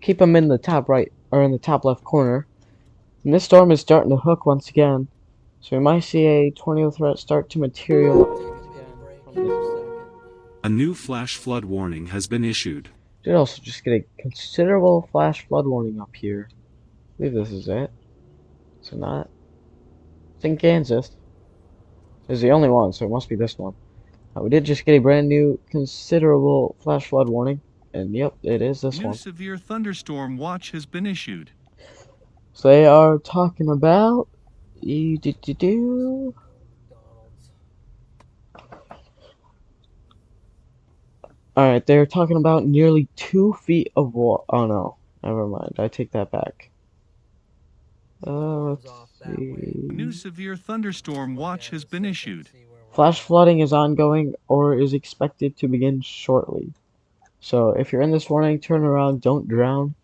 Keep him in the top right, or in the top left corner. And this storm is starting to hook once again. So we might see a tornado threat start to materialize Take a mini break here a second. A new flash flood warning has been issued. Did also just get a considerable flash flood warning up here. I believe this is it. Is it not? It's in Kansas. It's the only one, so it must be this one. We did just get a brand new considerable flash flood warning, and yep, it is this New one. severe thunderstorm watch has been issued. So they are talking about Alright, they're talking about nearly 2 feet of water. Oh no, never mind. I take that back. Let's New see. severe thunderstorm watch has been issued. Flash flooding is ongoing or is expected to begin shortly. So if you're in this warning, turn around, don't drown.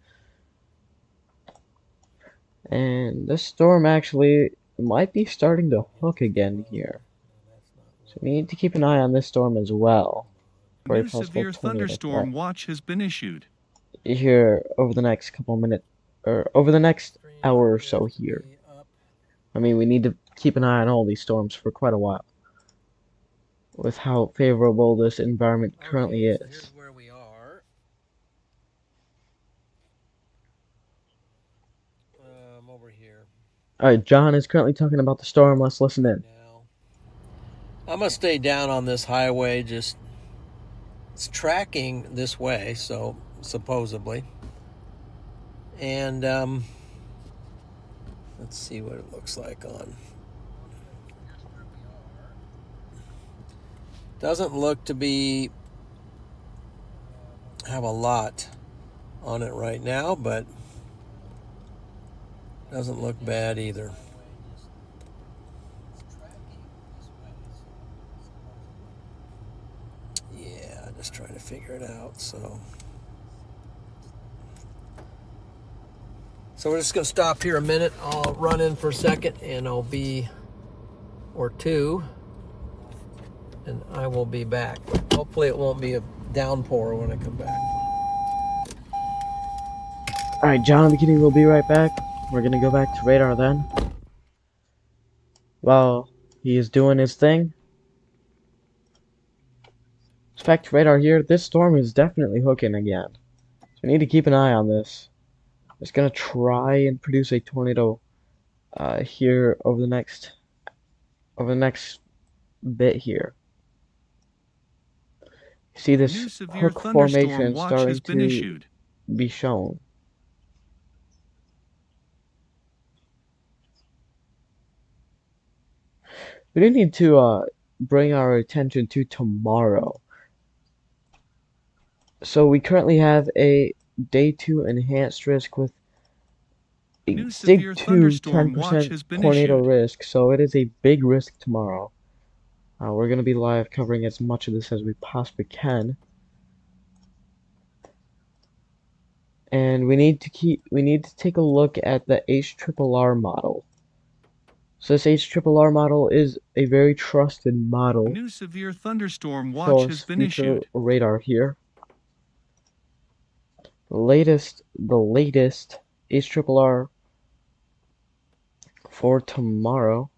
And this storm actually might be starting to hook again here. So we need to keep an eye on this storm as well for a New possible severe tornado threat thunderstorm watch has been issued. here over the next couple minutes, or over the next hour or so here. I mean, we need to keep an eye on all these storms for quite a while with how favorable this environment currently Okay, so is. here's where we are. Over here. Alright, John is currently talking about the storm. Let's listen in. Now, I'm gonna stay down on this highway. Just it's tracking this way, so supposedly. And let's see what it looks like on. Doesn't look to be have a lot on it right now, but doesn't look bad either. Yeah, just trying to figure it out. So we're just gonna stop here a minute. I'll run in for a second, and I'll be or two, and I will be back. Hopefully, it won't be a downpour when I come back. Alright, John and McKinney will be right back. We're gonna go back to radar then. While he is doing his thing. Let's back to radar here. This storm is definitely hooking again. So we need to keep an eye on this. It's gonna try and produce a tornado here over the next bit here. You see New this severe hook thunderstorm formation watch starting has been to issued. be shown. We do need to bring our attention to tomorrow. So we currently have a day 2 enhanced risk with a New dig severe 2 thunderstorm watch 10% has been tornado issued. risk. So it is a big risk tomorrow. We're gonna be live covering as much of this as we possibly can. And we need to take a look at the HRRR model. So this HRRR model is a very trusted model. New severe thunderstorm So watch our has been future issued. radar here. The latest HRRR for tomorrow.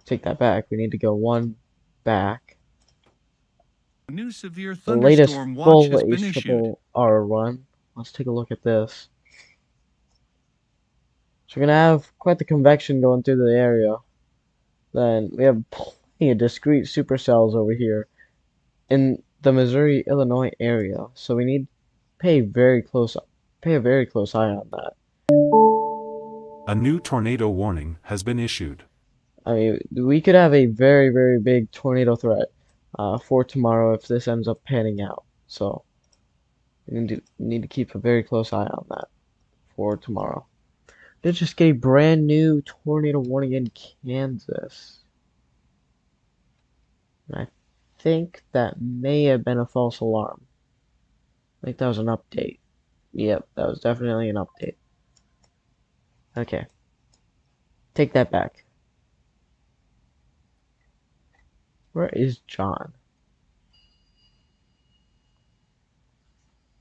Take that back. We need to go one back. New severe The latest thunderstorm watch full has been issued. HRRR run. Let's take a look at this. So we're gonna have quite the convection going through the area. Then we have plenty of discrete supercells over here in the Missouri-Illinois area. So we need to pay a very close eye on that. A new tornado warning has been issued. I mean, we could have a very, very big tornado threat for tomorrow if this ends up panning out. So we need to keep a very close eye on that for tomorrow. Did just get a brand new tornado warning in Kansas. And I think that may have been a false alarm. I think that was an update. Yep, that was definitely an update. Okay. Take that back. Where is John?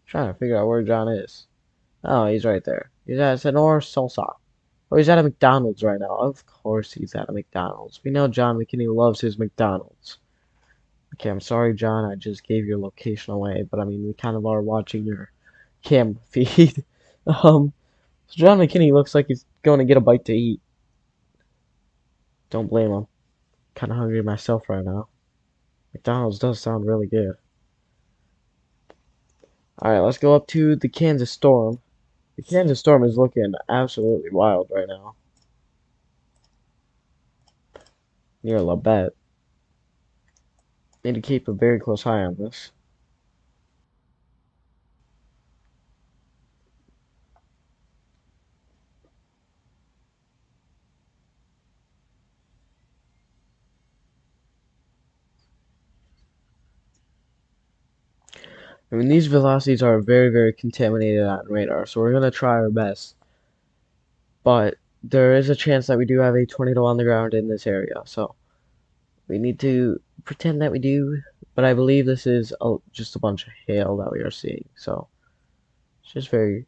Trying to figure out where John is. Oh, he's right there. He's at Sonora Salsa. Oh, he's at a McDonald's right now. Of course he's at a McDonald's. We know John McKinney loves his McDonald's. Okay, I'm sorry, John, I just gave your location away, but I mean, we kind of are watching your cam feed. Um, so John McKinney looks like he's going to get a bite to eat. Don't blame him. Kind of hungry myself right now. McDonald's does sound really good. Alright, let's go up to the Kansas Storm. The Kansas Storm is looking absolutely wild right now. Near Labette. Need to keep a very close eye on this. I mean, these velocities are very, very contaminated on radar, so we're going to try our best. But there is a chance that we do have a tornado on the ground in this area, so we need to pretend that we do. But I believe this is just a bunch of hail that we are seeing, so it's just very,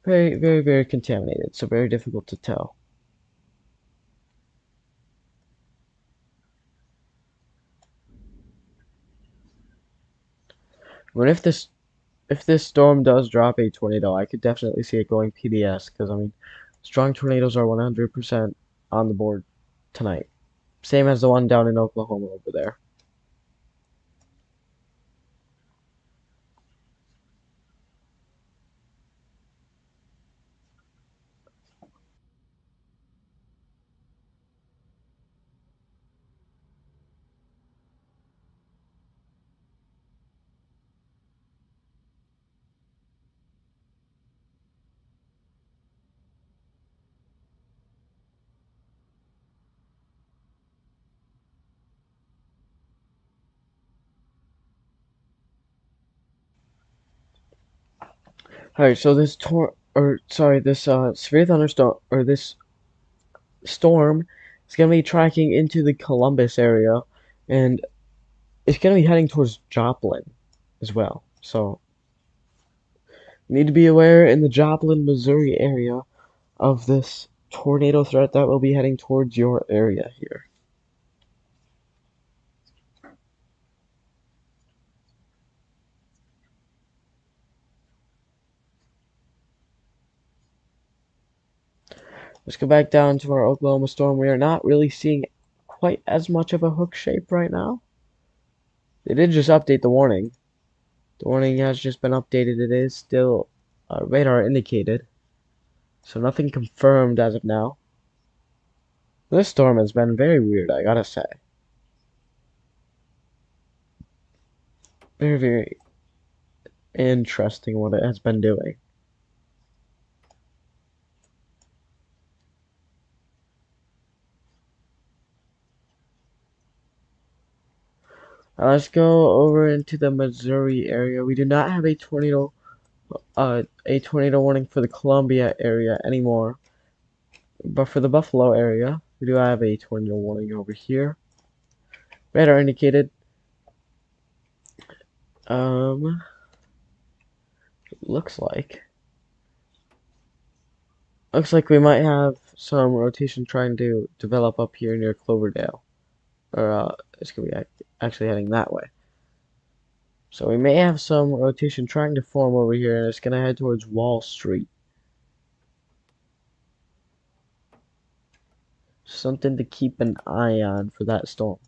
very, very, very contaminated, so very difficult to tell. But if this storm does drop a tornado, I could definitely see it going PDS because I mean, strong tornadoes are 100% on the board tonight. Same as the one down in Oklahoma over there. All right, so this severe thunderstorm or this storm is gonna be tracking into the Columbus area, and it's gonna be heading towards Joplin as well. So you need to be aware in the Joplin, Missouri area of this tornado threat that will be heading towards your area here. Let's go back down to our Oklahoma storm. We are not really seeing quite as much of a hook shape right now. They did just update the warning. The warning has just been updated. It is still radar indicated, so nothing confirmed as of now. This storm has been very weird, I gotta say. Very, very interesting what it has been doing. Let's go over into the Missouri area. We do not have a tornado warning for the Columbia area anymore. But for the Buffalo area, we do have a tornado warning over here. Radar indicated. Um, looks like. Looks like we might have some rotation trying to develop up here near Cloverdale. Or, it's gonna be actually heading that way. So we may have some rotation trying to form over here, and it's gonna head towards Wall Street. Something to keep an eye on for that storm.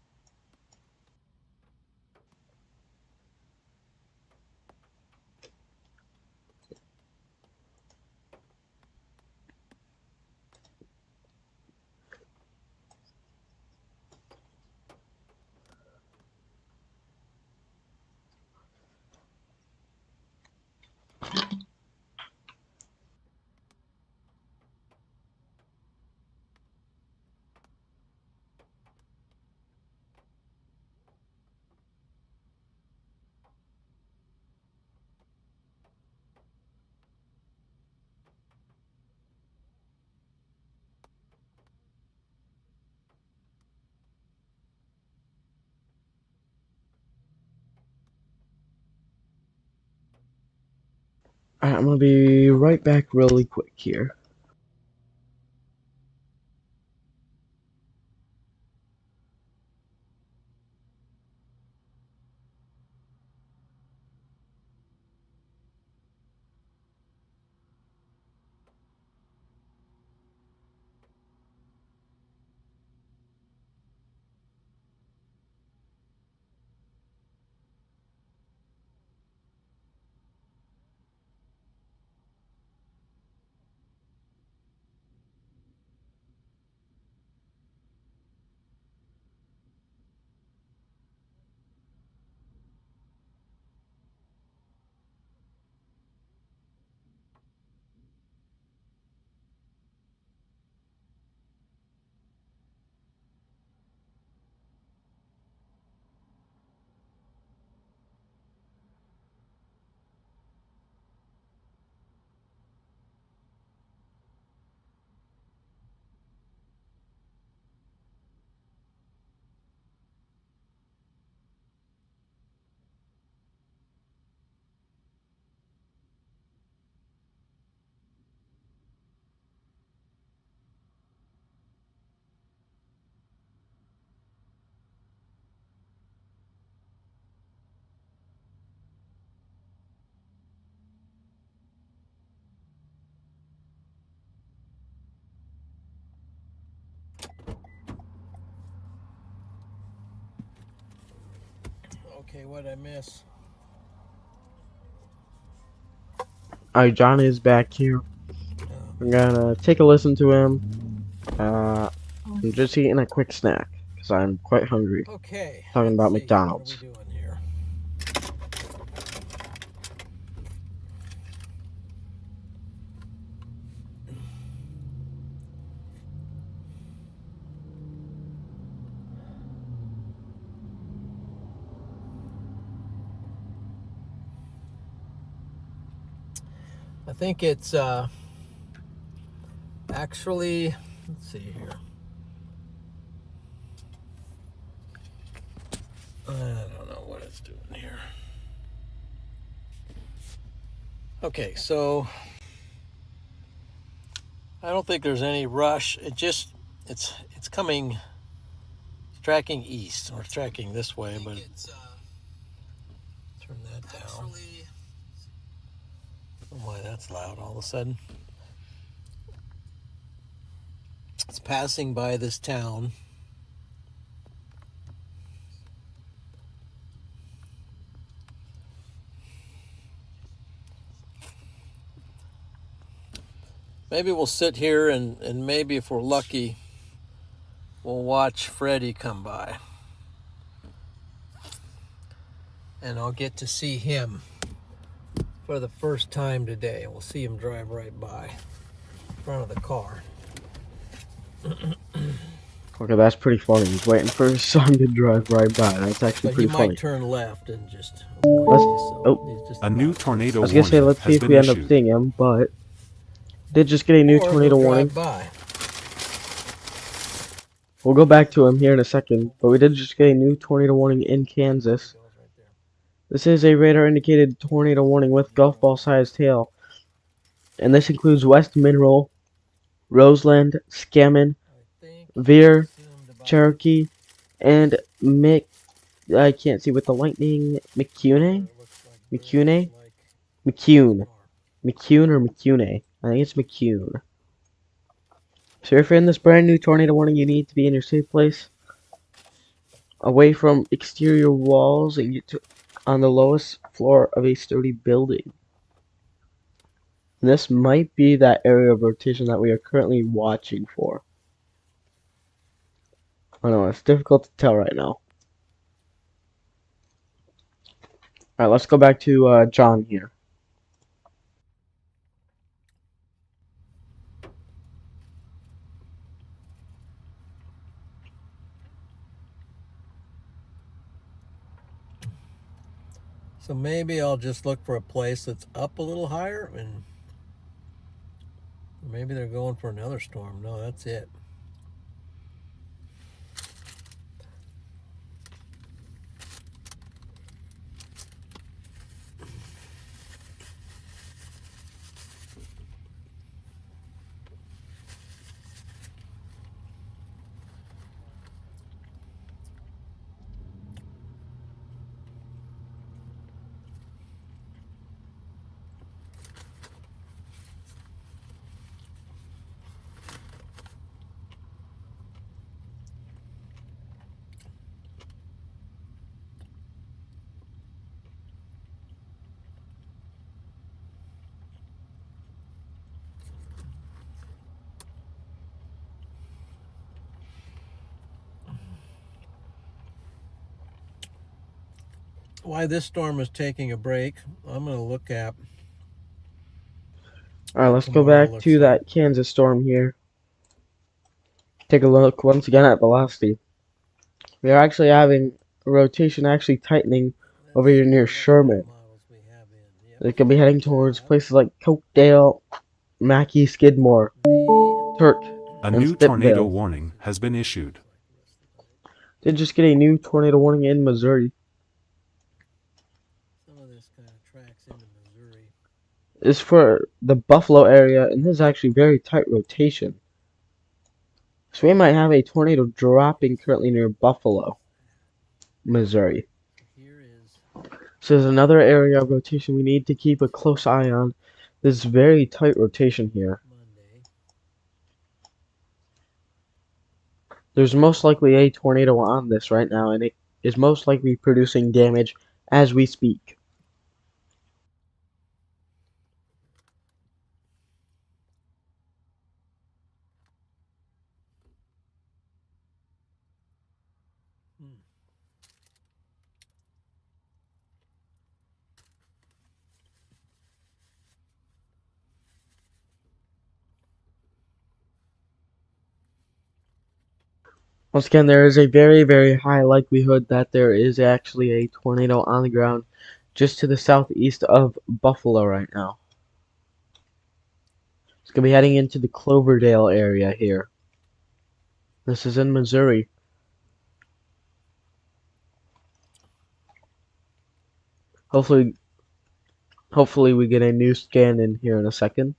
Alright, I'm gonna be right back really quick here. Okay, what did I miss? Alright, John is back here. I'm gonna take a listen to him. I'm just eating a quick snack because I'm quite hungry. Okay, Talking let's about see. What are we McDonald's. doing here? I think it's actually, let's see here. I don't know what it's doing here. Okay, so I don't think there's any rush. It's coming, it's tracking east, or it's tracking this way, but turn that down. Oh my, that's loud all of a sudden. It's passing by this town. Maybe we'll sit here and maybe if we're lucky, we'll watch Freddie come by. And I'll get to see him for the first time today. We'll see him drive right by in front of the car. Okay, that's pretty funny. He's waiting for his son to drive right by. That's actually But he pretty might funny. turn left and just avoid Let's. me, so Oh, he's just A new about to. tornado I was gonna say warning let's see has if been we end up issued. seeing him, but did just get a new Or tornado he'll warning. drive by. We'll go back to him here in a second, but we did just get a new tornado warning in Kansas. This is a radar indicated tornado warning with golf ball sized hail, and this includes West Mineral, Roseland, Scammon, Veer, Cherokee, and I can't see with the lightning. McCune? McCune or McCune? I think it's McCune. So if you're in this brand new tornado warning, you need to be in your safe place, away from exterior walls, and on the lowest floor of a sturdy building. And this might be that area of rotation that we are currently watching for. I know, it's difficult to tell right now. Alright, let's go back to John here. So maybe I'll just look for a place that's up a little higher, and maybe they're going for another storm. No, that's it. Why this storm is taking a break, I'm going to look at Alright, what let's go tomorrow back looks to like. that Kansas storm here. Take a look once again at velocity. We are actually having a rotation actually tightening over here near Sherman. It could be heading towards places like Cokedale, Mackey, Skidmore, Turk, A and new tornado Stipville. warning has been issued. Did just get a new tornado warning in Missouri. Some of this kind of tracks into Missouri. It's for the Buffalo area, and this is actually very tight rotation. So we might have a tornado dropping currently near Buffalo, Missouri. So there's another area of rotation we need to keep a close eye on. This very tight rotation here. There's most likely a tornado on this right now, and it is most likely producing damage as we speak. Once again, there is a very, very high likelihood that there is actually a tornado on the ground just to the southeast of Buffalo right now. It's going to be heading into the Cloverdale area here. This is in Missouri. Hopefully, hopefully we get a new scan in here in a second.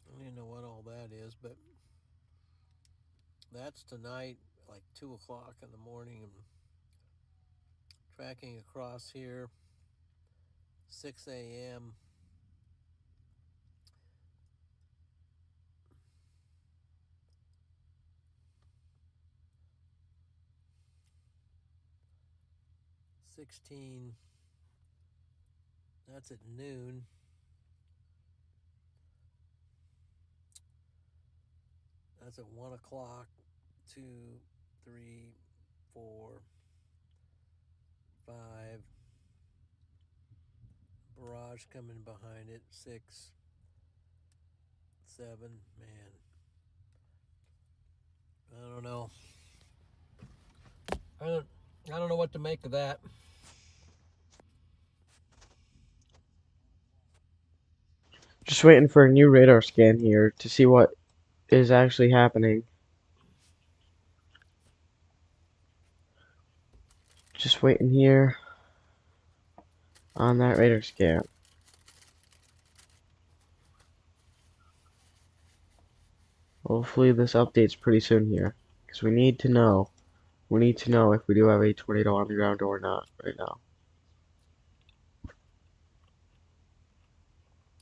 I don't know what all that is, but that's tonight, like 2 o'clock in the morning. I'm tracking across here, 6 a.m. '16. That's at noon. That's at 1 o'clock. 2, 3, 4, 5. Barrage coming behind it. 6, 7. Man, I don't know. I don't know what to make of that. Just waiting for a new radar scan here to see what is actually happening. Just waiting here on that radar scan. Hopefully this updates pretty soon here, because we need to know. We need to know if we do have a tornado on the ground or not right now.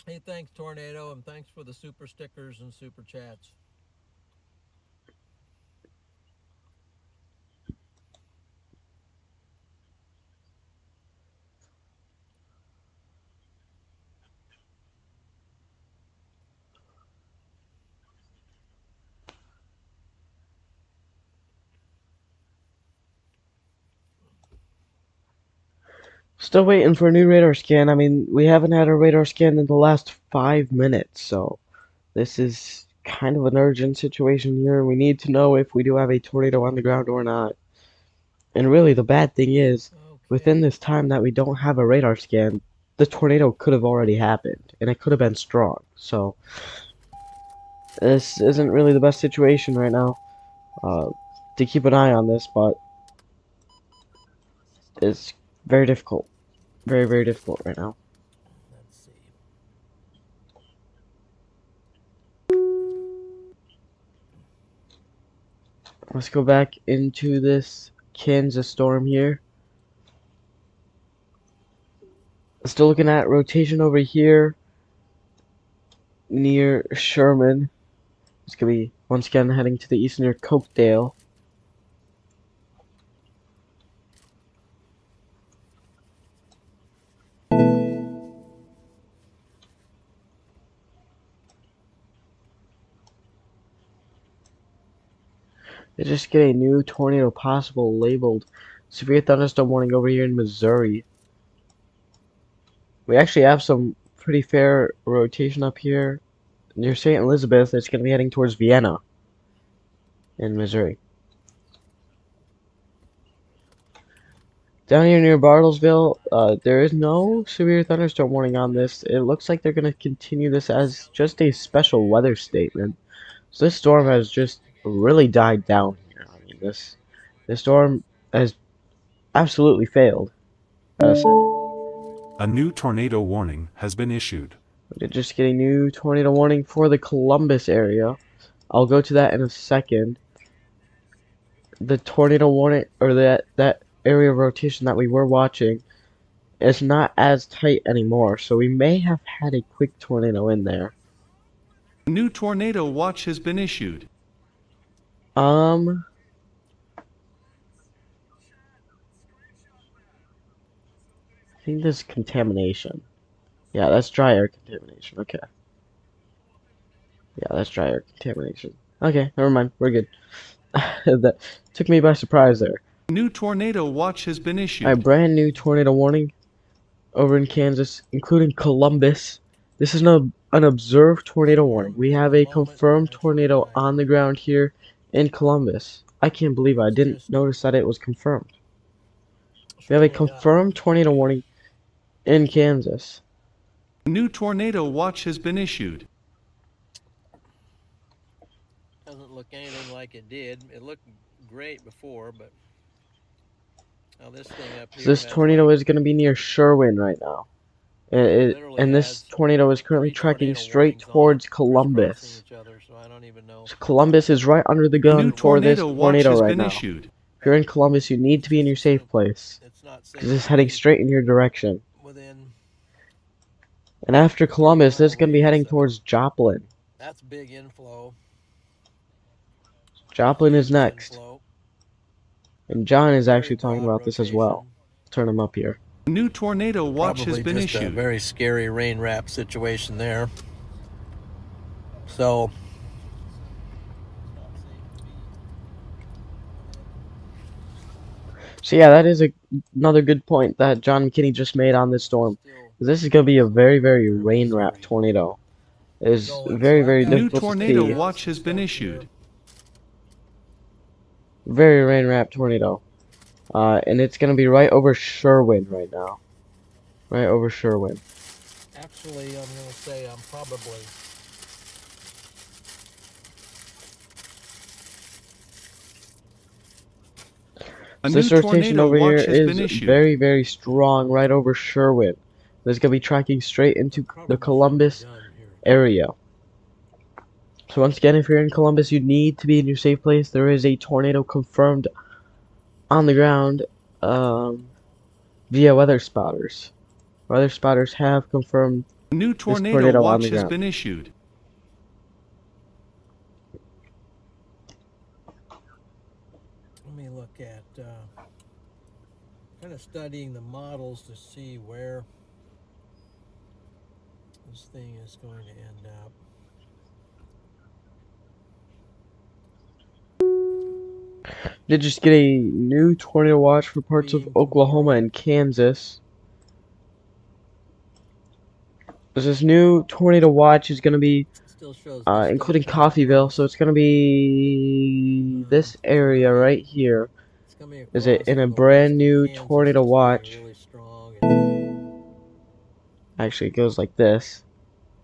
Hey, thanks, Tornado, and thanks for the super stickers and super chats. Still waiting for a new radar scan. I mean, we haven't had a radar scan in the last 5 minutes, so this is kind of an urgent situation here. We need to know if we do have a tornado on the ground or not. And really, the bad thing is, within Okay. this time that we don't have a radar scan, the tornado could have already happened, and it could have been strong. So, this isn't really the best situation right now to keep an eye on this, but it's very difficult. Very, very difficult right now. Let's see. Let's go back into this Kansas storm here. Still looking at rotation over here near Sherman. It's going to be once again heading to the east near Cokedale. They just get a new tornado possible labeled severe thunderstorm warning over here in Missouri. We actually have some pretty fair rotation up here near St. Elizabeth. It's going to be heading towards Vienna in Missouri. Down here near Bartlesville, there is no severe thunderstorm warning on this. It looks like they're going to continue this as just a special weather statement. So this storm has just really died down here. I mean, this storm has absolutely failed. A new tornado warning has been issued. We did just get a new tornado warning for the Columbus area. I'll go to that in a second. The tornado warning, or that area of rotation that we were watching, is not as tight anymore, so we may have had a quick tornado in there. A new tornado watch has been issued. Um, I think this is contamination. Yeah, that's dry air contamination. Okay. Yeah, that's dry air contamination. Okay, never mind. We're good. That took me by surprise there. A new tornado watch has been A issued. brand new tornado warning over in Kansas, including Columbus. This is an observed tornado warning. We have a confirmed tornado on the ground here in Columbus. I can't believe I didn't notice that it was confirmed. We have a confirmed tornado warning in Kansas. A new tornado watch has been issued. Doesn't look anything like it did. It looked great before, but now this thing up So here this has tornado like is going to be near Sherwin right now. literally And this has tornado is currently three tracking tornado straight warnings on it, towards crisscrossing Columbus. each other. So I don't even know. So Columbus is right under the A new gun for this tornado watch tornado has right been now. issued. If you're in Columbus, you need to be in your safe place, It's not safe because it's to heading be straight in your direction. within And after 30 Columbus, this mile is going to be heading radius of it. towards Joplin. That's big inflow. Joplin is Huge next. inflow. And John is Very actually talking broad about this as rotation. well. Turn him up here. A new tornado watch has Probably been just a issued. very scary rain wrap situation there. So So yeah, that is another good point that John McKinney just made on this storm. This is going to be a very, very rain-wrapped tornado. It is very, very A new difficult to tornado see. watch has been issued. Very rain-wrapped tornado. And it's going to be right over Sherwin right now. Right over Sherwin. actually, I'm going to say I'm probably A So new this rotation tornado over here watch has been is issued. very, very strong right over Sherwin. This is going to be tracking straight into the Columbus area. So once again, if you're in Columbus, you need to be in your safe place. There is a tornado confirmed on the ground via weather spotters. Weather spotters have confirmed A new this tornado tornado on watch the has ground. been issued. let me look at kind of studying the models to see where this thing is going to end up. Did just get a new tornado watch for parts of Being Oklahoma tomorrow. and Kansas. This new tornado watch is going to be Still shows including Coffeyville, so it's going to be this area right here. it's coming Is it across in a from the brand west new Kansas. tornado It's being watch? really strong and Actually, it goes like this.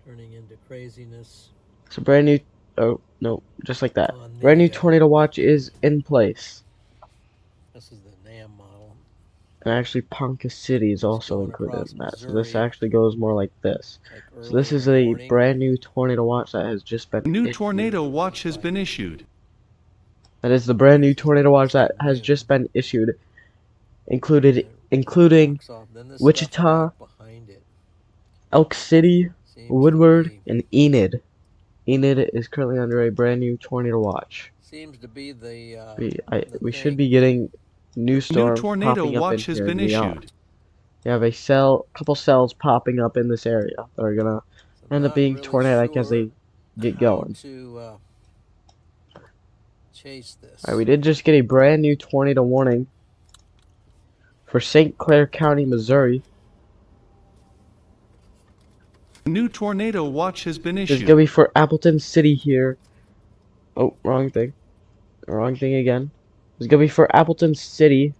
turning into craziness. It's a brand new. Oh no, just like that. On Brand new the, tornado watch is in place. This is the NAM model. And actually, Ponca City is also going included across in that. So Missouri. this actually goes more like this. Like So this early is in the a morning. brand new tornado watch that has just been A new issued. tornado watch has been issued. That is the brand new tornado watch that has just been issued, including Wichita, Elk City, Woodward, and Enid. Enid is currently under a brand new tornado watch. Seems to be the We should be getting new New storms tornado popping up in watch has here been in Leon. issued. You have a couple cells popping up in this area that are gonna end up being tornadic as they get going. To chase this. Alright, we did just get a brand new tornado warning for St. Clair County, Missouri. A new tornado watch has been This is issued. gonna be for Appleton City here. Oh, wrong thing. Wrong thing again. This is gonna be for Appleton City.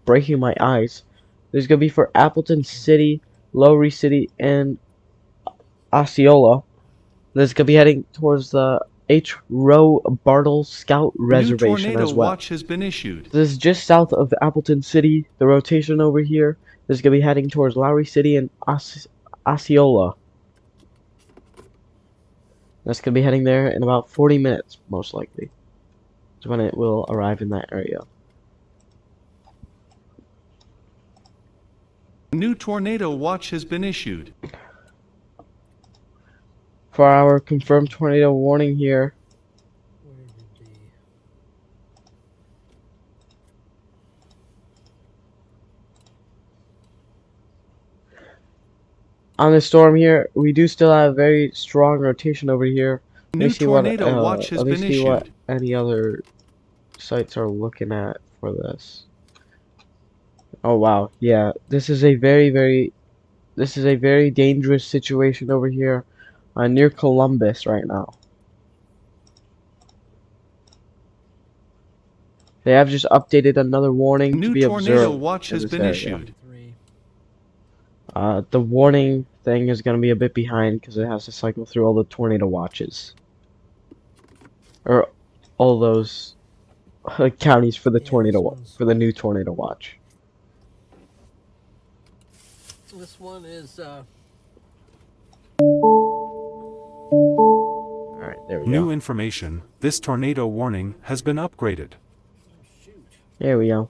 Breaking my eyes. This is gonna be for Appleton City, Lowry City, and Osceola. This is gonna be heading towards the H. Rowe Bartle Scout A new Reservation tornado as well. watch has been issued. This is just south of Appleton City. The rotation over here. This is gonna be heading towards Lowry City and Osceola. That's gonna be heading there in about 40 minutes, most likely. Is when it will arrive in that area. A new tornado watch has been issued. for our confirmed tornado warning here. Where did the On the storm here, we do still have very strong rotation over here. New tornado watch has Let me been see what issued. any other sites are looking at for this. Oh wow, yeah, this is a very dangerous situation over here, near Columbus right now. They have just updated another warning to New be tornado observed watch in has this been area. issued. 3? The warning thing is going to be a bit behind because it has to cycle through all the tornado watches. Or all those counties for the Yeah, for the new tornado watch. this one is Alright, there we New go. information, this tornado warning has been upgraded. shoot. There we go.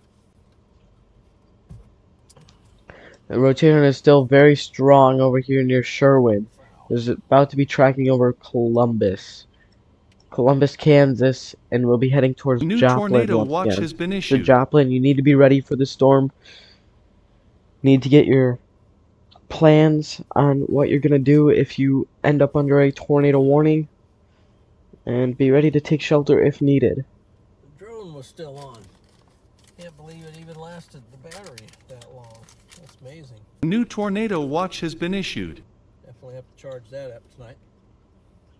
The rotation is still very strong over here near Sherwin. It's about to be tracking over Columbus, Kansas, and we'll be heading towards New Joplin tornado once watch again. has been So issued. Joplin, you need to be ready for the storm. Need to get your plans on what you're gonna do if you end up under a tornado warning, and be ready to take shelter if needed. The drone was still on. Can't believe it even lasted the battery that long. That's amazing. New tornado watch has been issued. Definitely have to charge that up tonight.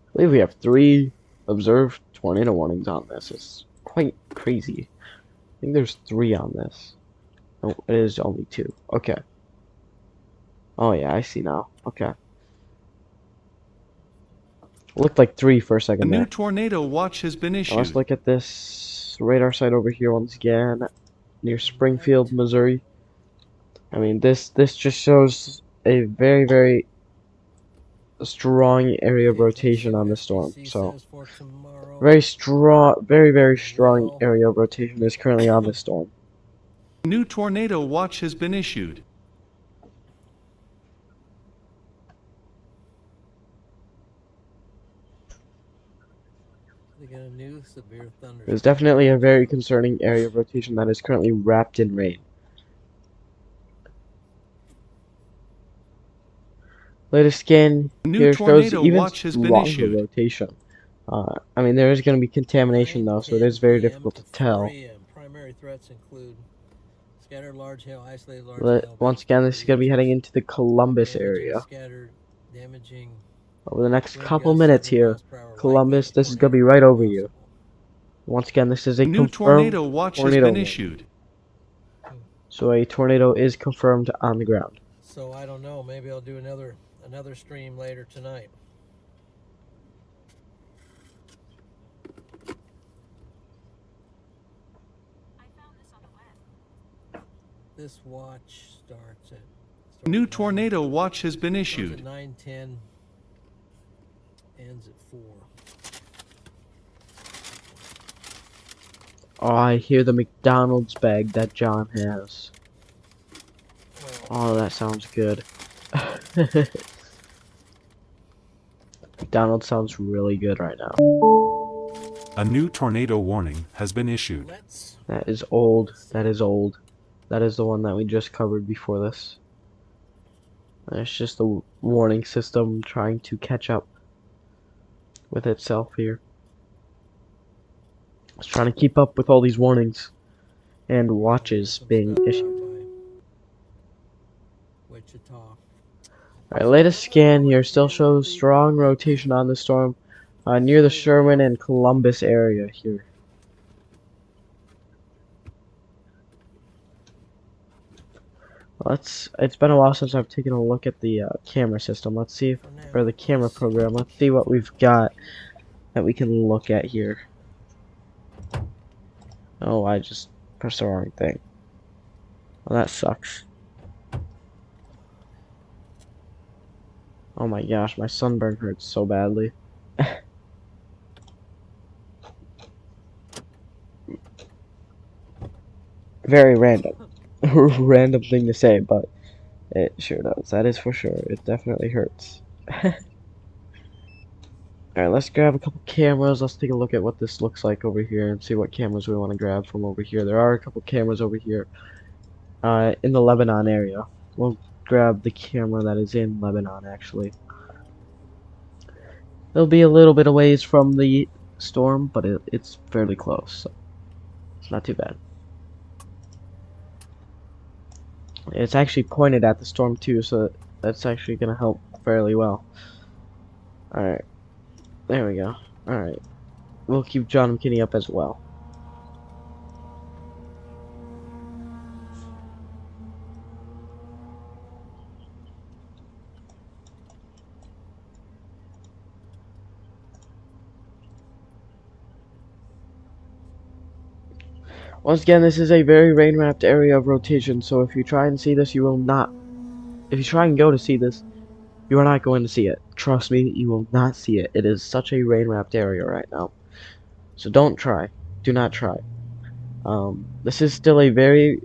I believe we have 3 observed tornado warnings on this. It's quite crazy. I think there's 3 on this. No, it is only 2. Okay. Oh yeah, I see now. Okay. Looked like 3 for a A second new there. tornado watch has been Now let's issued. look at this radar site over here once again, near Springfield, Missouri. I mean, this just shows a very strong area of rotation on the storm. So, very strong area of rotation is currently on the storm. New tornado watch has been issued. They got a new severe thunderstorm. There's definitely a very concerning area of rotation that is currently wrapped in rain. Latest scan New here shows tornado even watch has been longer issued. rotation. I mean, there is going to be contamination though, so it is very 10 difficult to to tell. 4 a.m. Primary threats include scattered large hail, isolated large hail. Once again, this is going to be heading into the Columbus area. Scattered, damaging. Over the next Wind couple gusts minutes 70 here, miles per hour, Columbus, likely this is going to be tornado right over you. possible. Once again, this is a New confirmed tornado watch has tornado been warning. issued. So a tornado is confirmed on the ground. So I don't know. Maybe I'll do another stream later tonight. This watch starts at New tornado watch has been starts at issued. 9:10, ends at 4. Oh, I hear the McDonald's bag that John has. Well, Oh, that sounds good. McDonald's sounds really good right now. A new tornado warning has been issued. let's That is old. That is old. That is the one that we just covered before this. It's just the warning system trying to catch up with itself here. It's trying to keep up with all these warnings and watches being issued. Wichita. Alright, latest scan here still shows strong rotation on the storm near the Sherman and Columbus area here. It's been a while since I've taken a look at the camera system. Let's see or the camera program. Let's see what we've got that we can look at here. Oh, I just pressed the wrong thing. Well, that sucks. Oh my gosh, my sunburn hurts so badly. Very random. Random thing to say, but it sure does. That is for sure. It definitely hurts. Alright, let's grab a couple cameras. Let's take a look at what this looks like over here and see what cameras we want to grab from over here. There are a couple cameras over here in the Lebanon area. We'll grab the camera that is in Lebanon, actually. It'll be a little bit away from the storm, but it's fairly close, so it's not too bad. It's actually pointed at the storm too, so that's actually going to help fairly well. Alright, there we go. Alright, we'll keep John McKinney up as well. Once again, this is a very rain-wrapped area of rotation, so if you try and see this, you will not. If you try and go to see this, you are not going to see it. Trust me, you will not see it. It is such a rain-wrapped area right now. So don't try. Do not try. This is still a very,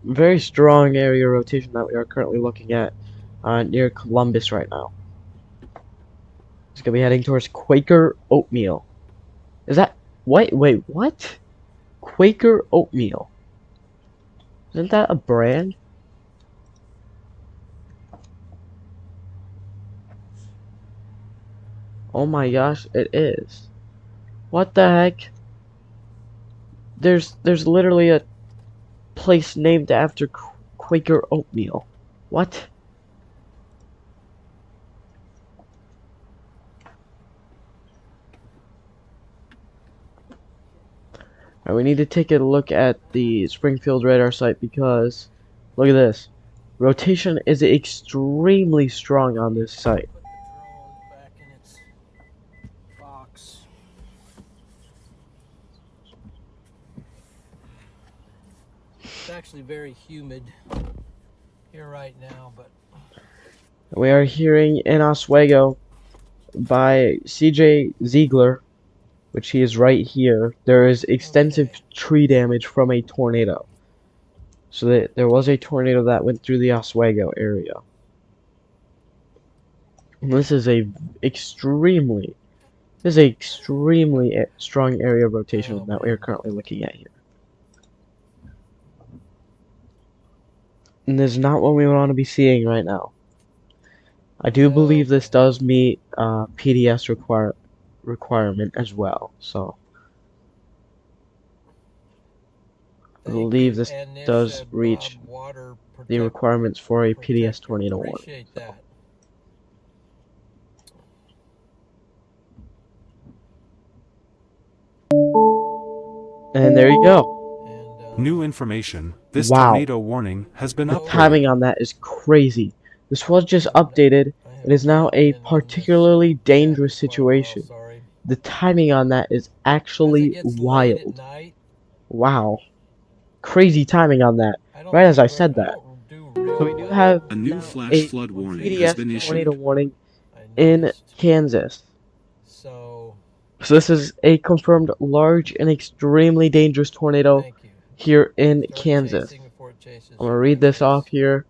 very strong area of rotation that we are currently looking at near Columbus right now. It's going to be heading towards Quaker Oatmeal. Is that... Wait, what? Quaker Oatmeal. Isn't that a brand? Oh my gosh, it is. What the heck? There's literally a place named after Quaker Oatmeal. What? Alright, we need to take a look at the Springfield radar site because look at this. Rotation is extremely strong on this site. Put the drone back in its box. It's actually very humid here right now, but We are hearing in Oswego by CJ Ziegler, which he is right here. There is extensive tree damage from a tornado. So there was a tornado that went through the Oswego area. And this is a extremely strong area of rotation that we are currently looking at here. And this is not what we want to be seeing right now. I do believe this does meet PDS requirement as well, so I believe this does reach the requirements for a PDS tornado warning. Appreciate that. And there you go. New information. This Wow. tornado warning has been The upgraded. timing on that is crazy. This was just updated. It is now a particularly dangerous situation. The timing on that is actually wild. Wow. Crazy timing on that. Right as I said that. So we do have A new now flash flood warning has PDS been tornado issued. warning in Kansas. So this is a confirmed large and extremely dangerous tornado thank you. here in Start Kansas. chasing before it chases I'm gonna you. read this off here.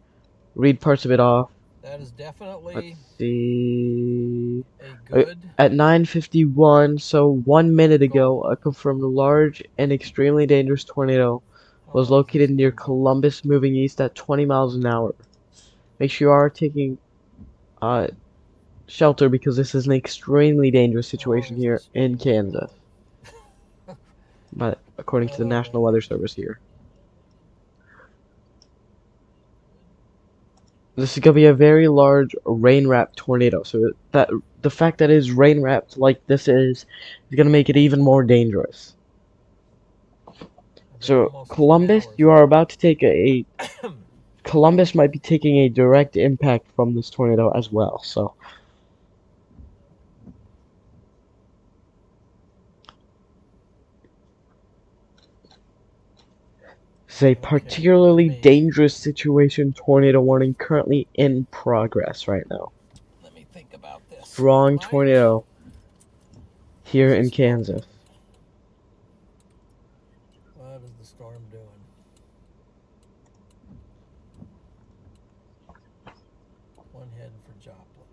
Read parts of it off. That is definitely Let's see. a good. At 9:51, so 1 minute ago, a confirmed large and extremely dangerous tornado was located near Columbus, moving east at 20 miles an hour. Make sure you are taking shelter because this is an extremely dangerous situation here in Kansas. But according to the National Weather Service here. This is gonna be a very large rain-wrapped tornado. So that the fact that it is rain-wrapped like this is gonna make it even more dangerous. So Columbus, you are about to take Columbus might be taking a direct impact from this tornado as well. So it's a particularly dangerous situation. Tornado warning currently in progress right now. Let me think about this. Strong tornado here in Kansas. What is the storm doing? One heading for Joplin.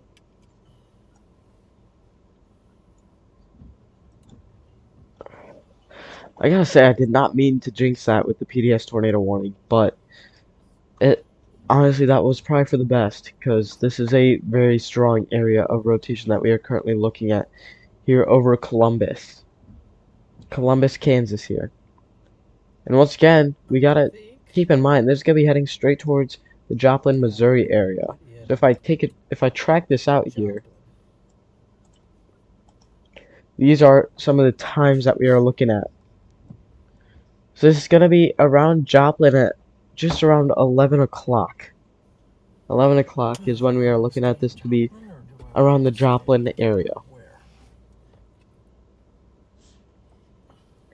I gotta say, I did not mean to jinx that with the PDS tornado warning, but it honestly that was probably for the best because this is a very strong area of rotation that we are currently looking at here over Columbus, Kansas here. And once again, we I gotta think. keep in mind this is gonna be heading straight towards the Joplin, Yeah, Missouri we're area. gonna put So in if I track this out here, Joplin. these are some of the times that we are looking at. So this is gonna be around Joplin at just around 11 o'clock. 11 o'clock is when we Do are I looking stay at in this to be Joplin or do I around want the to stay Joplin area. where?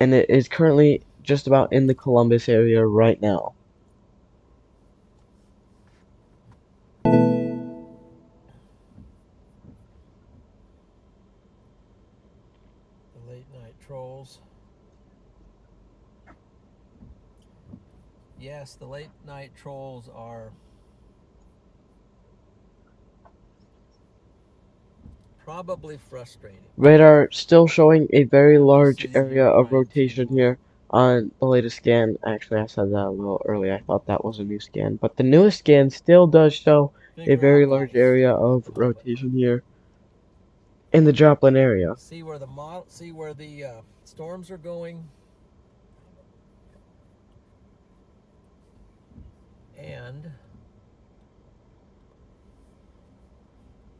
And it is currently just about in the Columbus area right now. The late night trolls. Yes, the late night trolls are probably frustrating. Radar still showing a very I'm just large sitting area here of trying rotation to here on the latest scan. Actually, I said that a little early. I thought that was a new scan, but the newest scan still does show a figure very out large life area at of the moment. rotation here in the Joplin area. See where the storms are going, and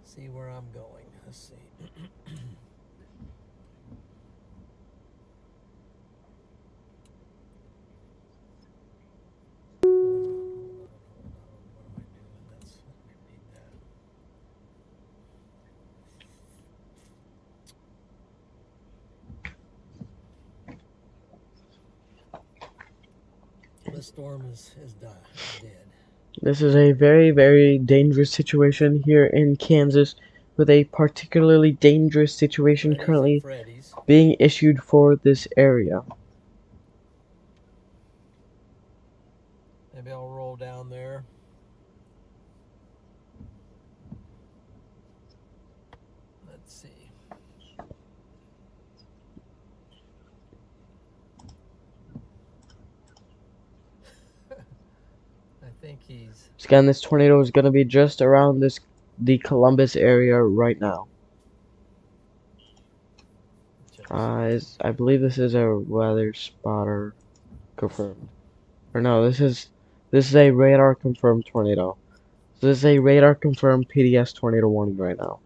see where I'm going. Let's see. Hold on. What am I doing? Let me read that. The storm is dead. This is a very, very dangerous situation here in Kansas, with a particularly dangerous situation Freddy's at currently Freddy's. being issued for this area. Maybe I'll roll down there. Let's see. I think he's Again, this tornado is going to be just around the Columbus area right now. I believe this is a weather spotter confirmed. Or no, this is a radar confirmed tornado. So this is a radar confirmed PDS tornado warning right now.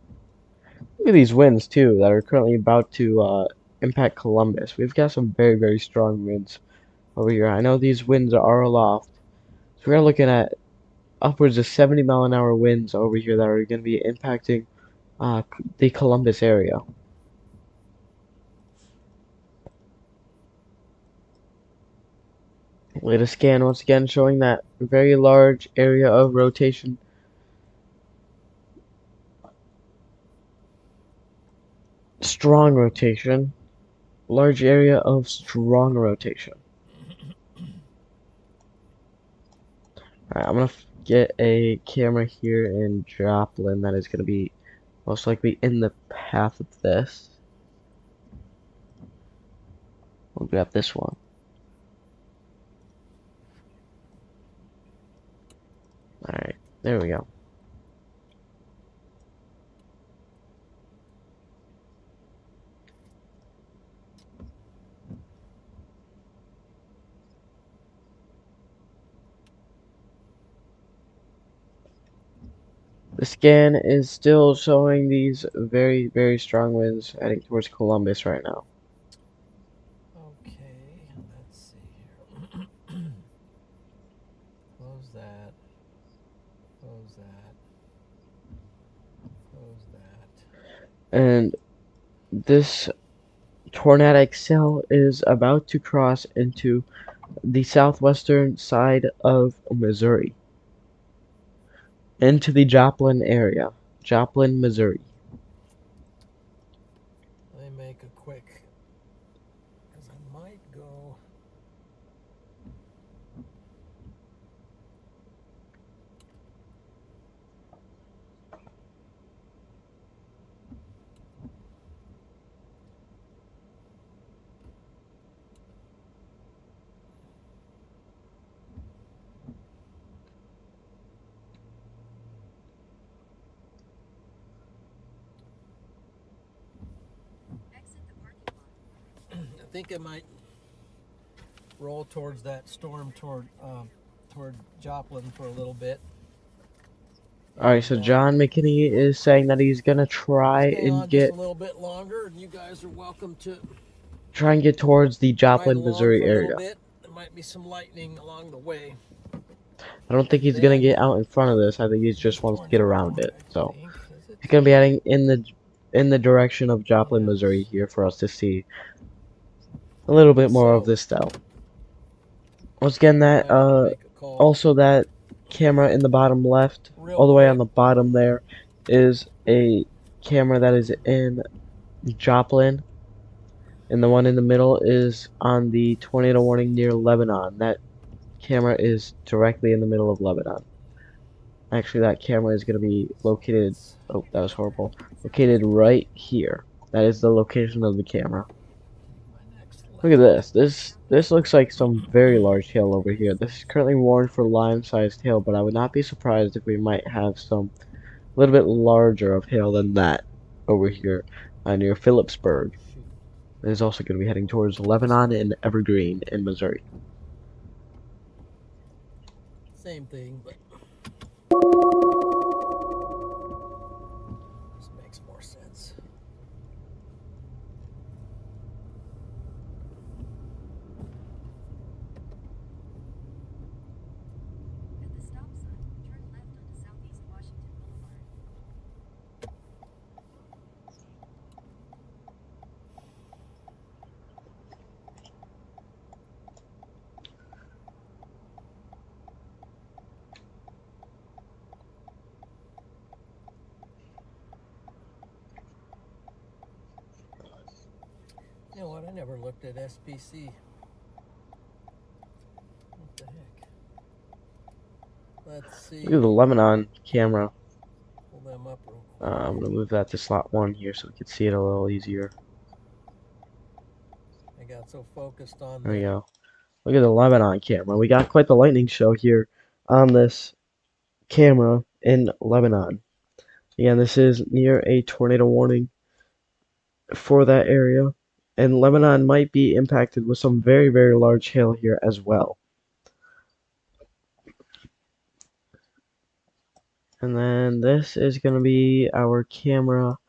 Look at these winds too that are currently about to impact Columbus. We've got some very, very strong winds over here. I know these winds are aloft. So we're looking at upwards of 70-mile-an-hour winds over here that are going to be impacting the Columbus area. Latest scan once again showing that very large area of rotation. Strong rotation. Large area of strong rotation. Alright, I'm gonna get a camera here in Joplin that is gonna be most likely in the path of this. We'll grab this one. Alright, there we go. The scan is still showing these very, very strong winds heading towards Columbus right now. okay. Let's see here. Close that. Close that. Close that. And this tornadic cell is about to cross into the southwestern side of Missouri, into the Joplin area. Joplin, Missouri. Let me make a quick, because I might go. think it might roll towards that storm toward Joplin for a little bit. Alright, so John McKinney is saying that he's gonna Stay on just a little bit longer, and you guys are welcome to try and get towards the ride Joplin, along Missouri for a little area. bit. There might be some lightning along the way. I don't think he's gonna get out in front of this. I think he just wants to get around it. So Is he's gonna be heading in the direction of Joplin, Missouri here for us to see a little bit more of this though. Once again, that also that camera in the bottom left, all the way on the bottom there, is a camera that is in Joplin, and the one in the middle is on the tornado warning near Lebanon. That camera is directly in the middle of Lebanon. Actually, that camera is going to be located, oh, that was horrible, located right here. That is the location of the camera. Look at this. This looks like some very large hail over here. This is currently warned for lime-sized hail, but I would not be surprised if we might have some a little bit larger of hail than that over here near Phillipsburg. It is also going to be heading towards Lebanon and Evergreen in Missouri. Same thing, but this makes more sense. At the stop sign, turn left onto Southeast Washington Boulevard. You know what? I never looked at SPC. What the heck? Let's see. Look at the Lebanon camera. Pull them up real quick. I'm going to move that to slot 1 here so we can see it a little easier. I got so focused on There we go. Look at the Lebanon camera. We got quite the lightning show here on this camera in Lebanon. Again, this is near a tornado warning for that area. And Lebanon might be impacted with some very, very large hail here as well. And then this is going to be our camera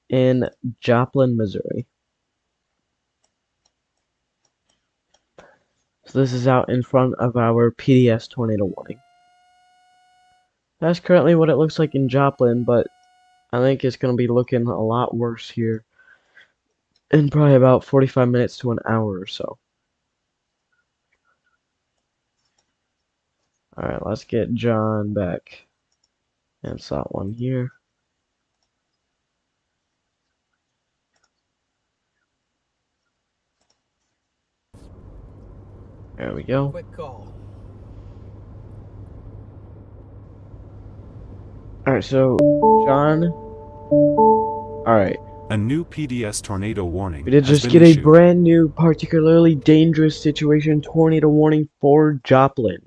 in Joplin, Missouri. So this is out in front of our PDS tornado warning. That's currently what it looks like in Joplin, but I think it's going to be looking a lot worse here in probably about 45 minutes to an hour or so. Alright, let's get John back. And slot 1 here. There we go. Quick call. Alright, so John. Alright. A new PDS tornado warning We did has just been get a issued. brand new, particularly dangerous situation tornado warning for Joplin.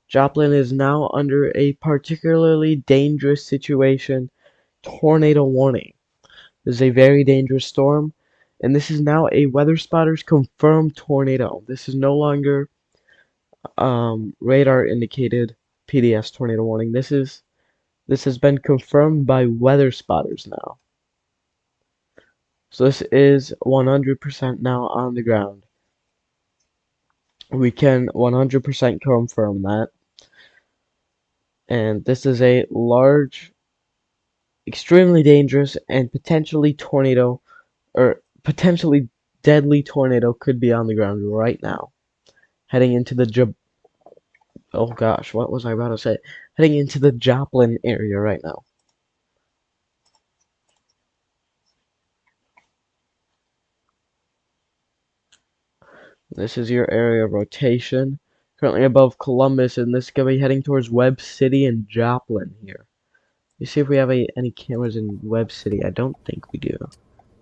Joplin is now under a particularly dangerous situation tornado warning. This is a very dangerous storm, and this is now a weather spotters confirmed tornado. This is no longer radar indicated PDS tornado warning. This has been confirmed by weather spotters now. So this is 100% now on the ground. We can 100% confirm that. And this is a large, extremely dangerous, and potentially tornado, or potentially deadly tornado could be on the ground right now. Heading into the oh gosh, what was I about to say? Heading into the Joplin area right now. This is your area of rotation. Currently above Columbus, and this is going to be heading towards Webb City and Joplin here. You see if we have any cameras in Webb City. I don't think we do.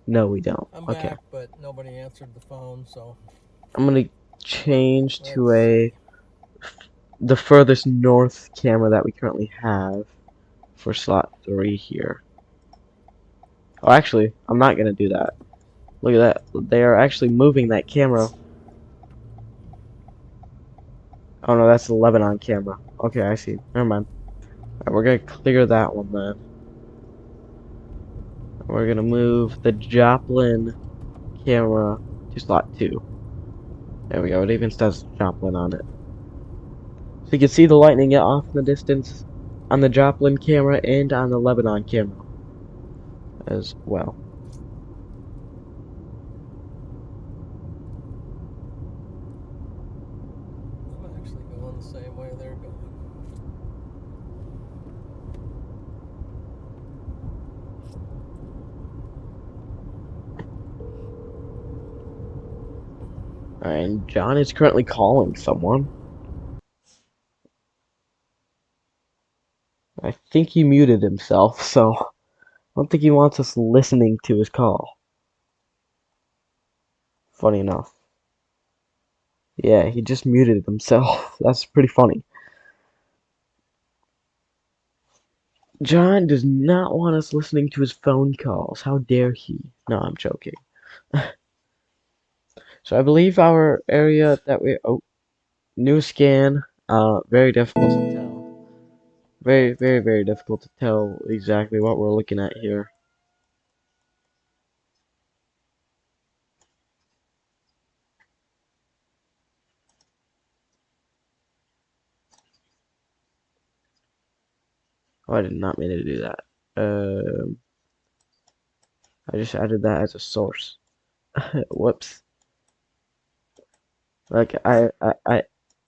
No, we don't. I'm Okay. back, but nobody answered the phone, so I'm going to change to the furthest north camera that we currently have for slot 3 here. Oh, actually, I'm not going to do that. Look at that. They are actually moving that camera. Oh no, that's the Lebanon camera. Okay, I see. Never mind. Alright, we're gonna clear that one then. We're gonna move the Joplin camera to slot 2. There we go. It even says Joplin on it. So you can see the lightning get off in the distance on the Joplin camera and on the Lebanon camera as well. I'm actually going the same way they're going. Alright, and John is currently calling someone. I think he muted himself, so I don't think he wants us listening to his call. Funny enough. Yeah, he just muted himself. That's pretty funny. John does not want us listening to his phone calls. How dare he? No, I'm joking. So I believe our area that we... Oh, new scan. Very difficult to tell. Very, very, very difficult to tell exactly what we're looking at here. Oh, I did not mean to do that. Um, I just added that as a source. Whoops. Like,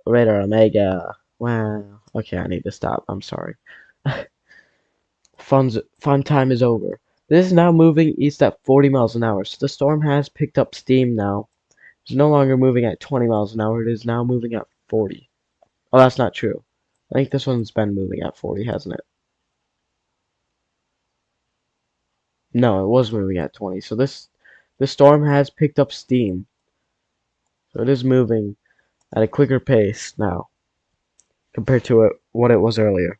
Radar Omega. Wow. Okay, I need to stop. I'm sorry. Fun time is over. This is now moving east at 40 miles an hour, so the storm has picked up steam now. It's no longer moving at 20 miles an hour, it is now moving at 40. Oh, that's not true. I think this one's been moving at 40, hasn't it? No, it was moving at 20. So the storm has picked up steam. So it is moving at a quicker pace now compared to what it was earlier.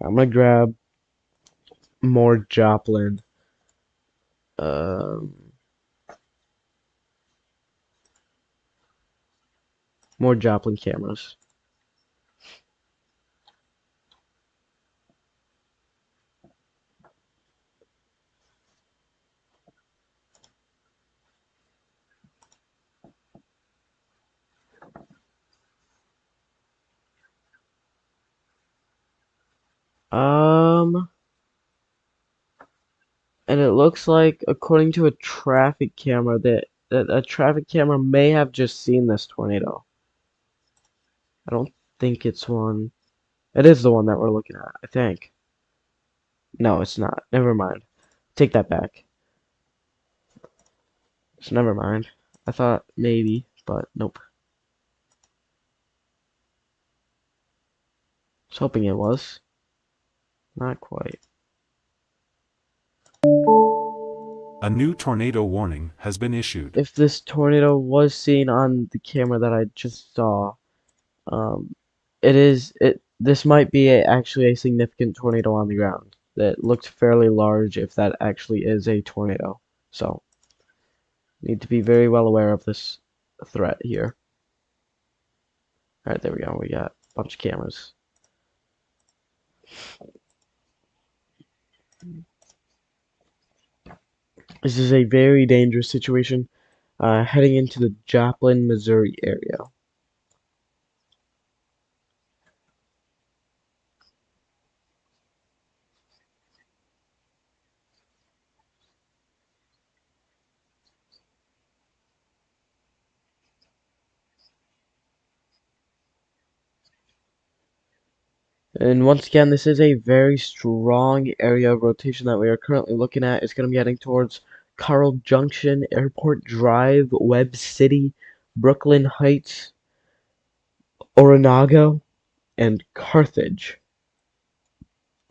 I'm gonna grab more Joplin. Um, more Joplin cameras. Um, and it looks like, according to a traffic camera, that a traffic camera may have just seen this tornado. I don't think it's one. It is the one that we're looking at, I think. No, it's not. Never mind. Take that back. So never mind. I thought maybe, but nope. I was hoping it was. Not quite. A new tornado warning has been issued. If this tornado was seen on the camera that I just saw, um, this might be actually a significant tornado on the ground. That looked fairly large if that actually is a tornado. So, need to be very well aware of this threat here. Alright, there we go. We got a bunch of cameras. This is a very dangerous situation, heading into the Joplin, Missouri area. And once again, this is a very strong area of rotation that we are currently looking at. It's going to be heading towards Carl Junction, Airport Drive, Webb City, Brooklyn Heights, Oronago, and Carthage.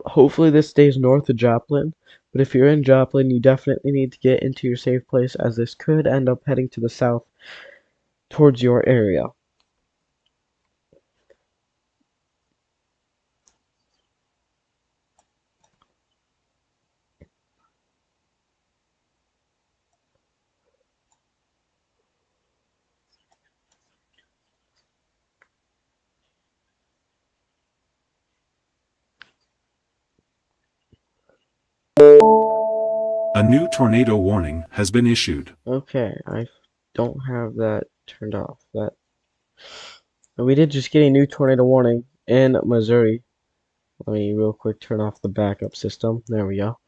Hopefully this stays north of Joplin, but if you're in Joplin, you definitely need to get into your safe place, as this could end up heading to the south towards your area. A new tornado warning has been issued. Okay, I don't have that turned off. But we did just get a new tornado warning in Missouri. Let me real quick turn off the backup system. There we go.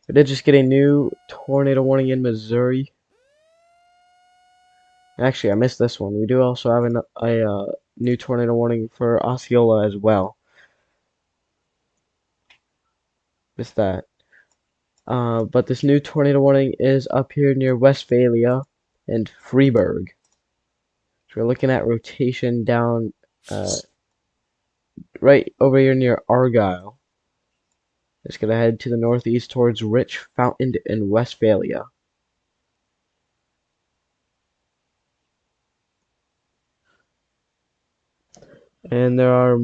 We did just get a new tornado warning in Missouri. Actually, I missed this one. We do also have a new tornado warning for Osceola as well. Missed that. But this new tornado warning is up here near Westphalia and Freeburg. So we're looking at rotation down right over here near Argyle. It's going to head to the northeast towards Rich, Fountain, and Westphalia. And there are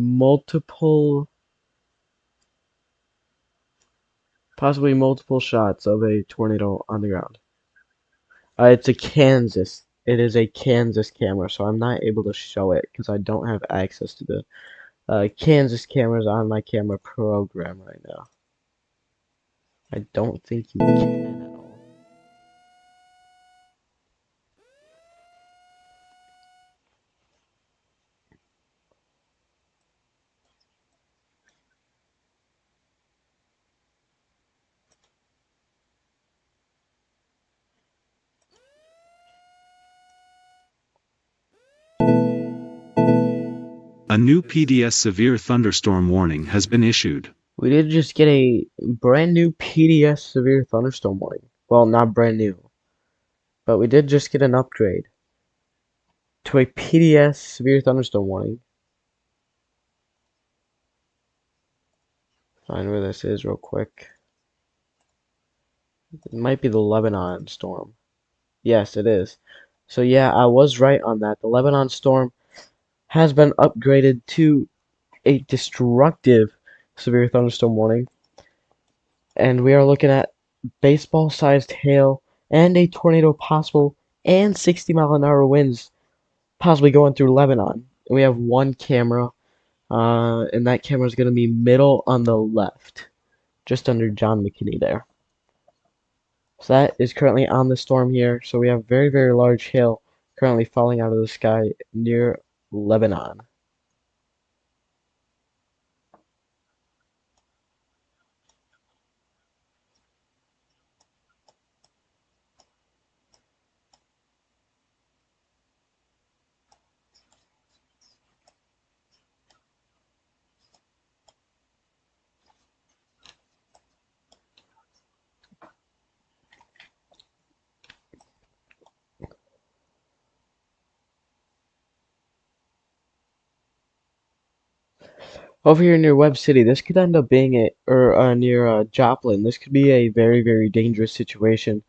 possibly multiple shots of a tornado on the ground. It's a Kansas. It is a Kansas camera, so I'm not able to show it because I don't have access to the Kansas cameras on my camera program right now. I don't think you can at all. A new PDS severe thunderstorm warning has been issued. We did just get a brand new PDS severe thunderstorm warning. Well, not brand new, but we did just get an upgrade to a PDS severe thunderstorm warning. Find where this is real quick. It might be the Lebanon storm. Yes, it is. So yeah, I was right on that. The Lebanon storm has been upgraded to a destructive severe thunderstorm warning. And we are looking at baseball-sized hail and a tornado possible and 60-mile-an-hour winds possibly going through Lebanon. And we have one camera, and that camera is going to be middle on the left, just under John McKinney there. So that is currently on the storm here. So we have very, very large hail currently falling out of the sky near Lebanon. Over here near Webb City, this could end up being near Joplin. This could be a very, very dangerous situation,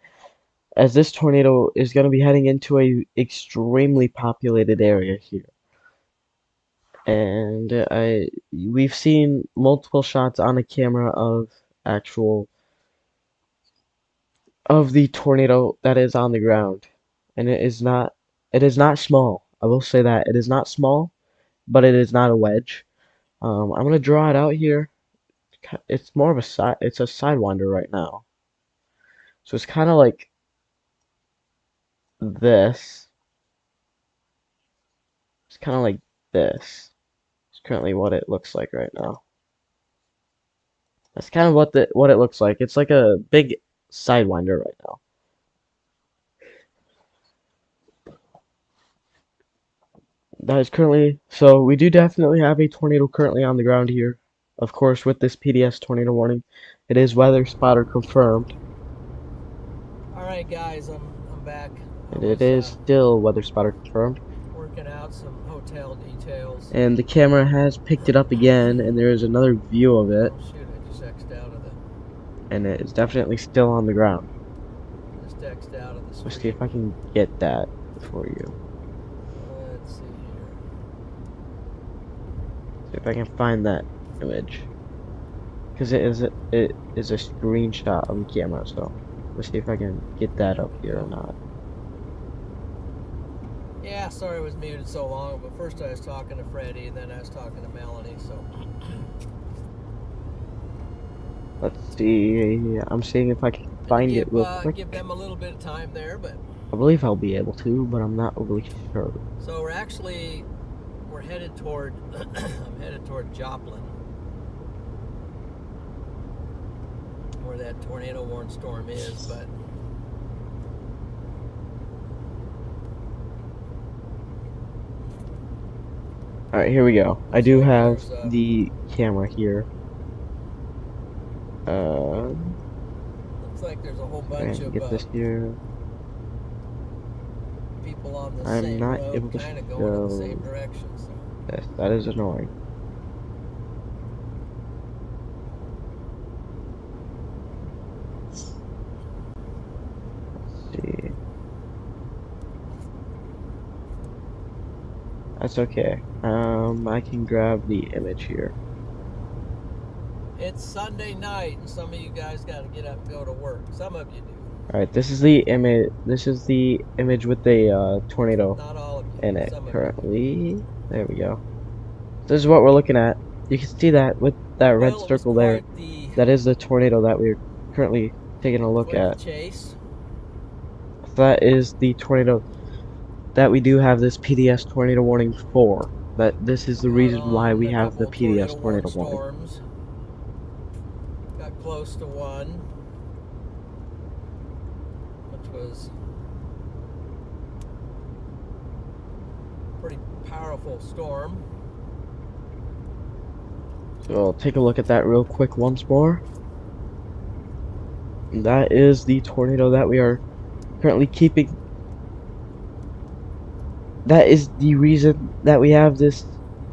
as this tornado is going to be heading into a extremely populated area here. And we've seen multiple shots on a camera of the tornado that is on the ground, and it is not small. I will say that it is not small, but it is not a wedge. I'm gonna draw it out here. It's more of it's a sidewinder right now, so it's kind of like this. It's kind of like this. It's currently what it looks like right now. That's kind of what it looks like. It's like a big sidewinder right now. That is currently, so we do definitely have a tornado currently on the ground here. Of course, with this PDS tornado warning, it is weather spotter confirmed. All right, guys, I'm back. And it is still weather spotter confirmed. Working out some hotel details. And the camera has picked it up again, and there is another view of it. Oh, shoot, I just X'd out of the. And it is definitely still on the ground. Just X'd out of the screen. Let's see if I can get that for you. Let's see here. See if I can find that image. Because it is a screenshot of the camera, so let's see if I can get that up here or not. Yeah, sorry I was muted so long, but first I was talking to Freddie, and then I was talking to Melanie, so. Let's see. I'm seeing if I can find it give real quick. give them a little bit of time there, but I believe I'll be able to, but I'm not overly sure. so we're headed toward I'm headed toward Joplin, where that tornado warned storm is, but Alright, here we go. I do So have there's, the camera here. looks like there's a whole bunch And of get this here. people on the I'm same not road, able to kind of going in the same show direction. So this. That is annoying. Let's see. That's okay. I can grab the image here. it's Sunday night, and some of you guys got to get up and go to work. Some of you do, Alright, this is the image. This is the image with the tornado not all of you. in it Some of you. currently. There we go. This is what we're looking at. You can see that with that red Well, it was circle there. quite the That is the tornado that we're currently taking a look quite the at. chase. That is the tornado that we do have this PDS tornado warning for. That this is the reason why we A have the couple PDS tornado tornado warning. storms. Got close to one, which was a pretty powerful storm. So I'll take a look at that real quick once more. That is the tornado that we are currently keeping. That is the reason that we have this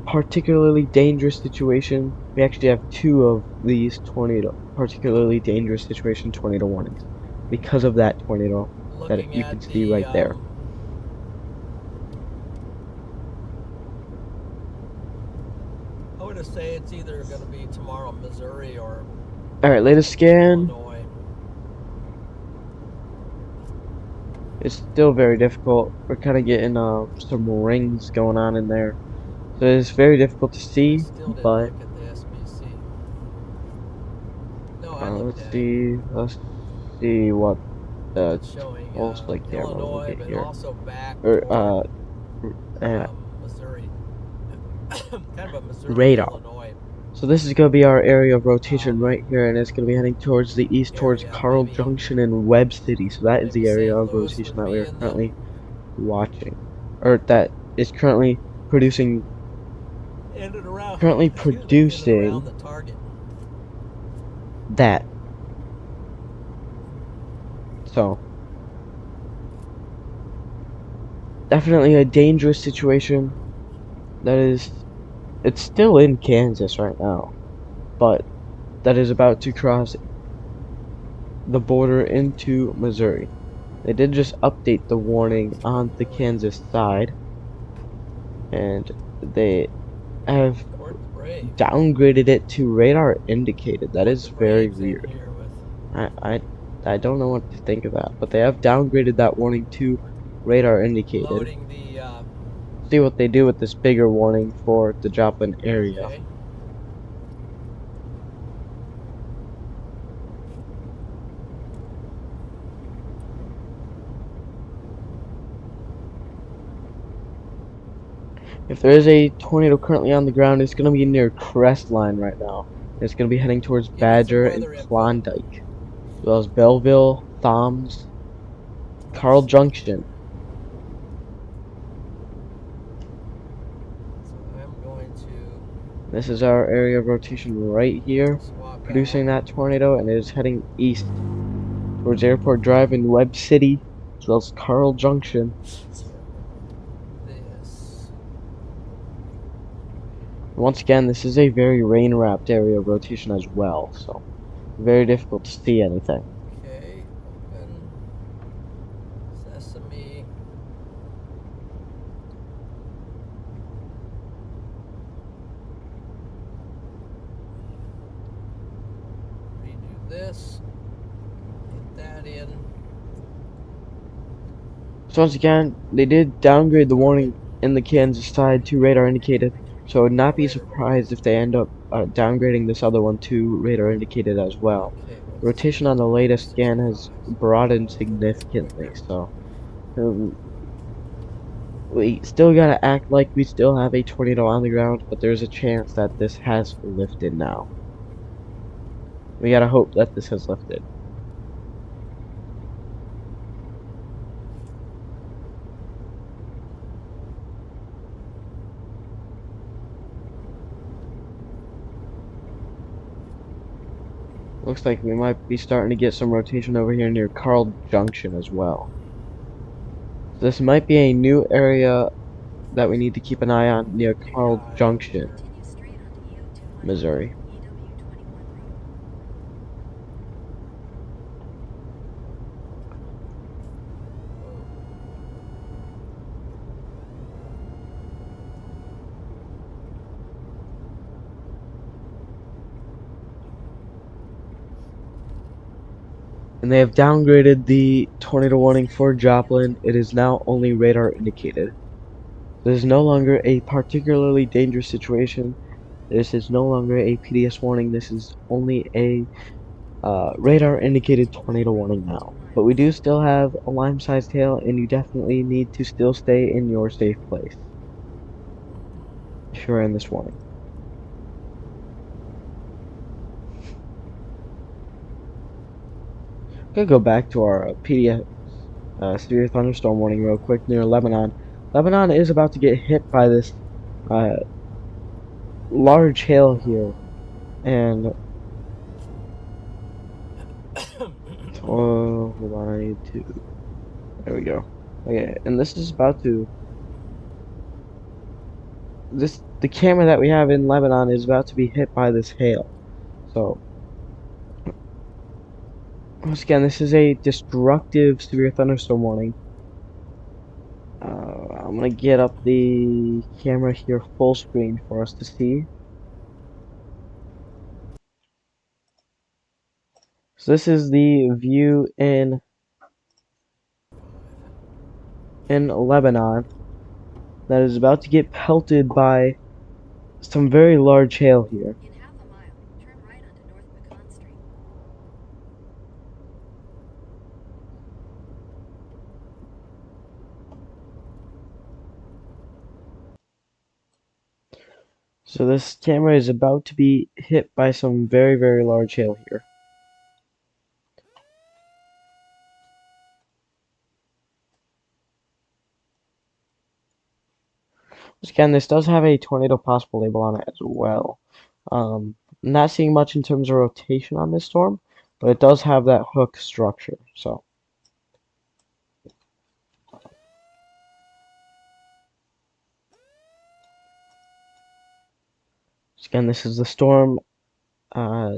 particularly dangerous situation. We actually have two of these particularly dangerous situation tornado warnings because of that tornado that Looking you at can see the, right there. I would say it's either going to be tomorrow, Missouri, or Alright, latest scan. Illinois. It's still very difficult. We're kind of getting some rings going on in there. So it's very difficult to I see, still didn't but look at the SBC. No, I looked let's at see what the it. It's showing pulse like camera will Illinois, get but here. also back Or toward, and Missouri. Kind of a Missouri, radar. Illinois. So this is going to be our area of rotation right here, and it's going to be heading towards the east, towards Area, Carl maybe- Junction and Webb City. So that is maybe the area St. of Louis rotation would that we be are in the- currently watching, or that is currently producing. In and around, Currently in and producing around the target. that. So definitely a dangerous situation. That is, it's still in Kansas right now, but that is about to cross the border into Missouri. They did just update the warning on the Kansas side, and they have Toward the Braves. downgraded it to radar indicated. That is The very Braves in weird. here with I don't know what to think of that, but they have downgraded that warning to radar indicated. loading the See what they do with this bigger warning for the Joplin area. okay. If there is a tornado currently on the ground, it's going to be near Crestline right now. It's going to be heading towards me some Badger and weather info. Klondike, as well as Belleville, Thoms, Carl Junction. So I'm going to This is our area of rotation right here, swap producing out that tornado, and it is heading east towards Airport Drive in Webb City, as well as Carl Junction. this. Once again, this is a very rain-wrapped area of rotation as well, so very difficult to see anything. Okay, open sesame. Redo this. Get that in. So once again, they did downgrade the warning in the Kansas side to radar indicated, so I would not be surprised if they end up downgrading this other one to radar indicated as well. Okay, rotation on the latest scan has broadened significantly, so um, we still gotta act like we still have a tornado on the ground, but there's a chance that this has lifted now. We gotta hope that this has lifted. Looks like we might be starting to get some rotation over here near Carl Junction as well. This might be a new area that we need to keep an eye on near Carl Junction, Continue straight onto EO2 Missouri. EW21 road. And they have downgraded the tornado warning for Joplin. It is now only radar indicated. This is no longer a particularly dangerous situation. This is no longer a PDS warning. This is only a radar indicated tornado warning now. But we do still have a lime-sized hail, and you definitely need to still stay in your safe place if you're in this warning. I'm gonna go back to our PDS severe thunderstorm warning real quick near Lebanon. Lebanon is about to get hit by this uh, large hail here, and oh, hold on, I need to. There we go. Okay, and this is about to. The camera that we have in Lebanon is about to be hit by this hail. So once again, this is a destructive severe thunderstorm warning. I'm gonna get up the camera here full screen for us to see. So this is the view in Lebanon that is about to get pelted by some very large hail here. In half a mile, turn right onto North Pecan Street. So this camera is about to be hit by some very, very large hail here. Once again, this does have a tornado possible label on it as well. Not seeing much in terms of rotation on this storm, but it does have that hook structure. So again, this is the storm uh,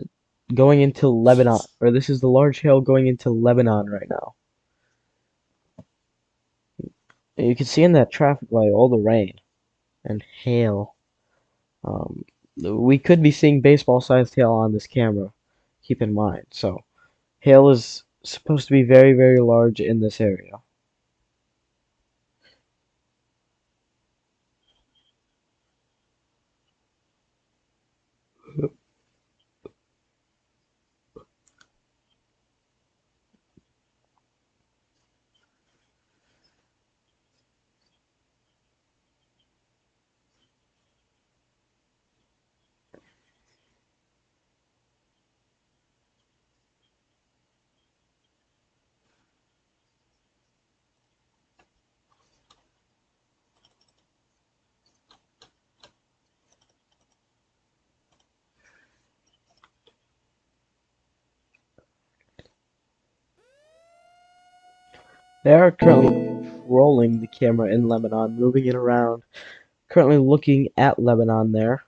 going into Lebanon, or this is the large hail going into Lebanon right now. And you can see in that traffic light all the rain and hail. Um, we could be seeing baseball-sized hail on this camera. Keep in mind. So hail is supposed to be very, very large in this area. They are currently controlling the camera in Lebanon, moving it around. Currently looking at Lebanon there.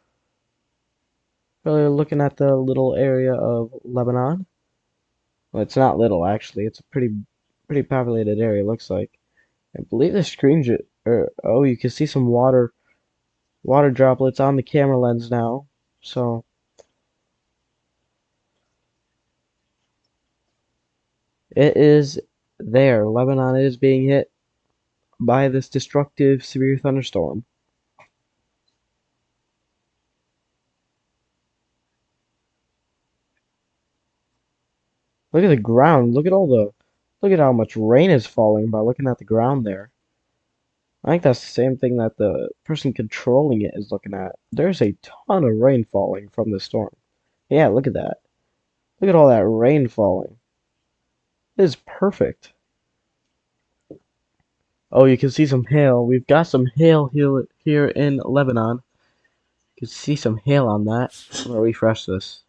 Really looking at the little area of Lebanon. Well, it's not little actually. It's a pretty populated area. Looks like. I believe the screen oh, you can see some water droplets on the camera lens now. So it is there. Lebanon is being hit by this destructive severe thunderstorm. Look at the ground. Look at how much rain is falling by looking at the ground there. I think that's the same thing that the person controlling it is looking at. There's a ton of rain falling from the storm. Yeah, look at that. Look at all that rain falling. It is perfect. Oh, you can see some hail. We've got some hail here in Lebanon. You can see some hail on that. I'm gonna refresh this.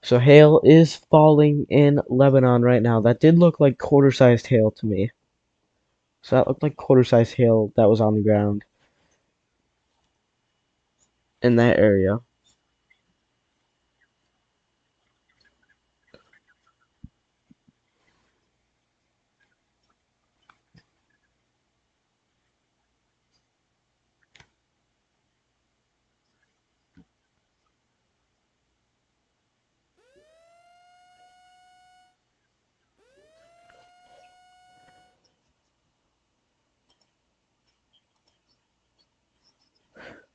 So hail is falling in Lebanon right now. That did look like quarter-sized hail to me. So that looked like quarter-sized hail that was on the ground in that area.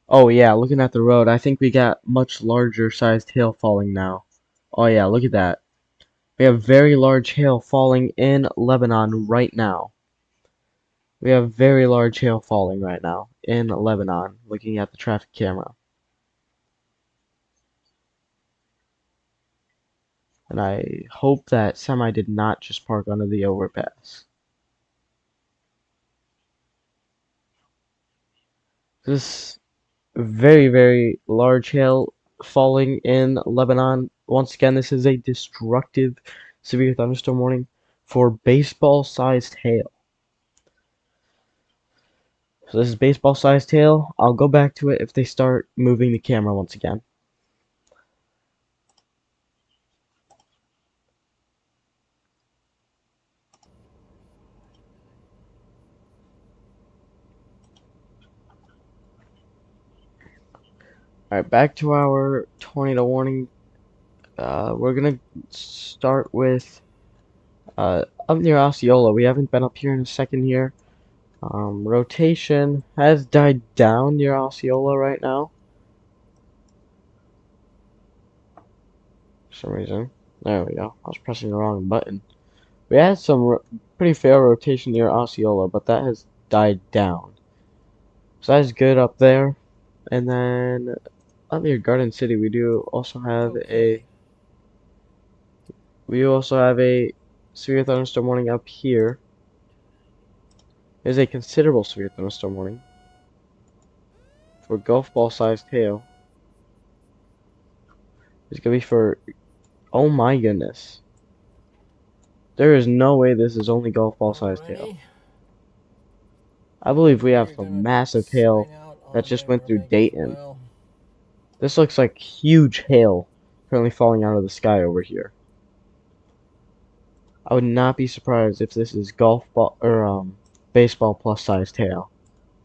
Oh yeah, looking at the road, I think we got much larger sized hail falling now. Oh yeah, look at that. We have very large hail falling in Lebanon right now. We have very large hail falling right now in Lebanon, looking at the traffic camera. And I hope that semi did not just park under the overpass. This very, very large hail falling in Lebanon. Once again, this is a destructive severe thunderstorm warning for baseball-sized hail. So this is baseball-sized hail. I'll go back to it if they start moving the camera once again. Alright, back to our tornado warning. We're gonna start with up near Osceola. We haven't been up here in a second here. Rotation has died down near Osceola right now. For some reason. There we go. I was pressing the wrong button. We had some pretty fair rotation near Osceola, but that has died down. So that is good up there. And then up near Garden City, Okay. we also have a severe thunderstorm warning up here. There's a considerable severe thunderstorm warning for golf ball sized hail. It's gonna be for, oh my goodness. There is no way this is only golf ball sized hail. Alrighty. I believe we have We're some gonna massive hail sign out that on just there, went I through think, as Dayton. well. This looks like huge hail currently falling out of the sky over here. I would not be surprised if this is golf ball or baseball plus sized hail.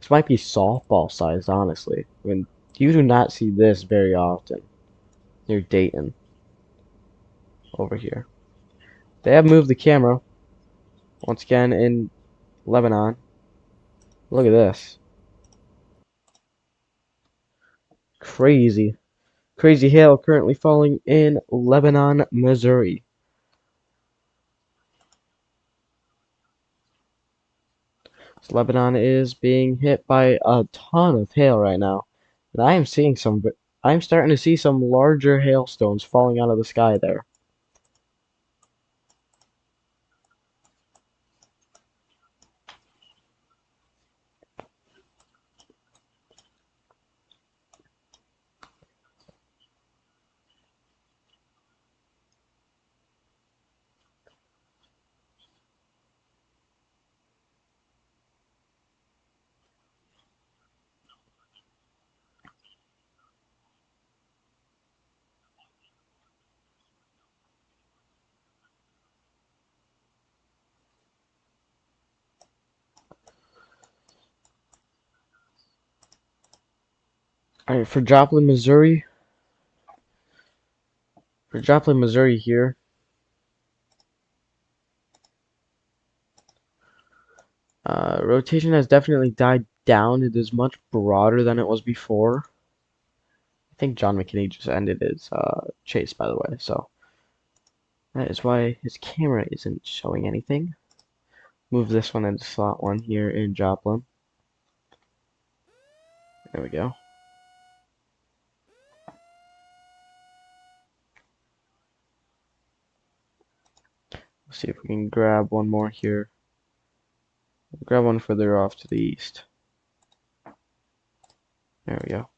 This might be softball sized, honestly. I mean, you do not see this very often near Dayton over here. They have moved the camera once again in Lebanon. Look at this. Crazy. Crazy hail currently falling in Lebanon, Missouri. So Lebanon is being hit by a ton of hail right now. And I'm starting to see some larger hailstones falling out of the sky there. Alright, for Joplin, Missouri here, rotation has definitely died down. It is much broader than it was before. I think John McKinney just ended his chase, by the way, so that is why his camera isn't showing anything. Move this one into slot 1 here in Joplin. There we go. Let's see if we can grab one more here. Grab one further off to the east. There we go.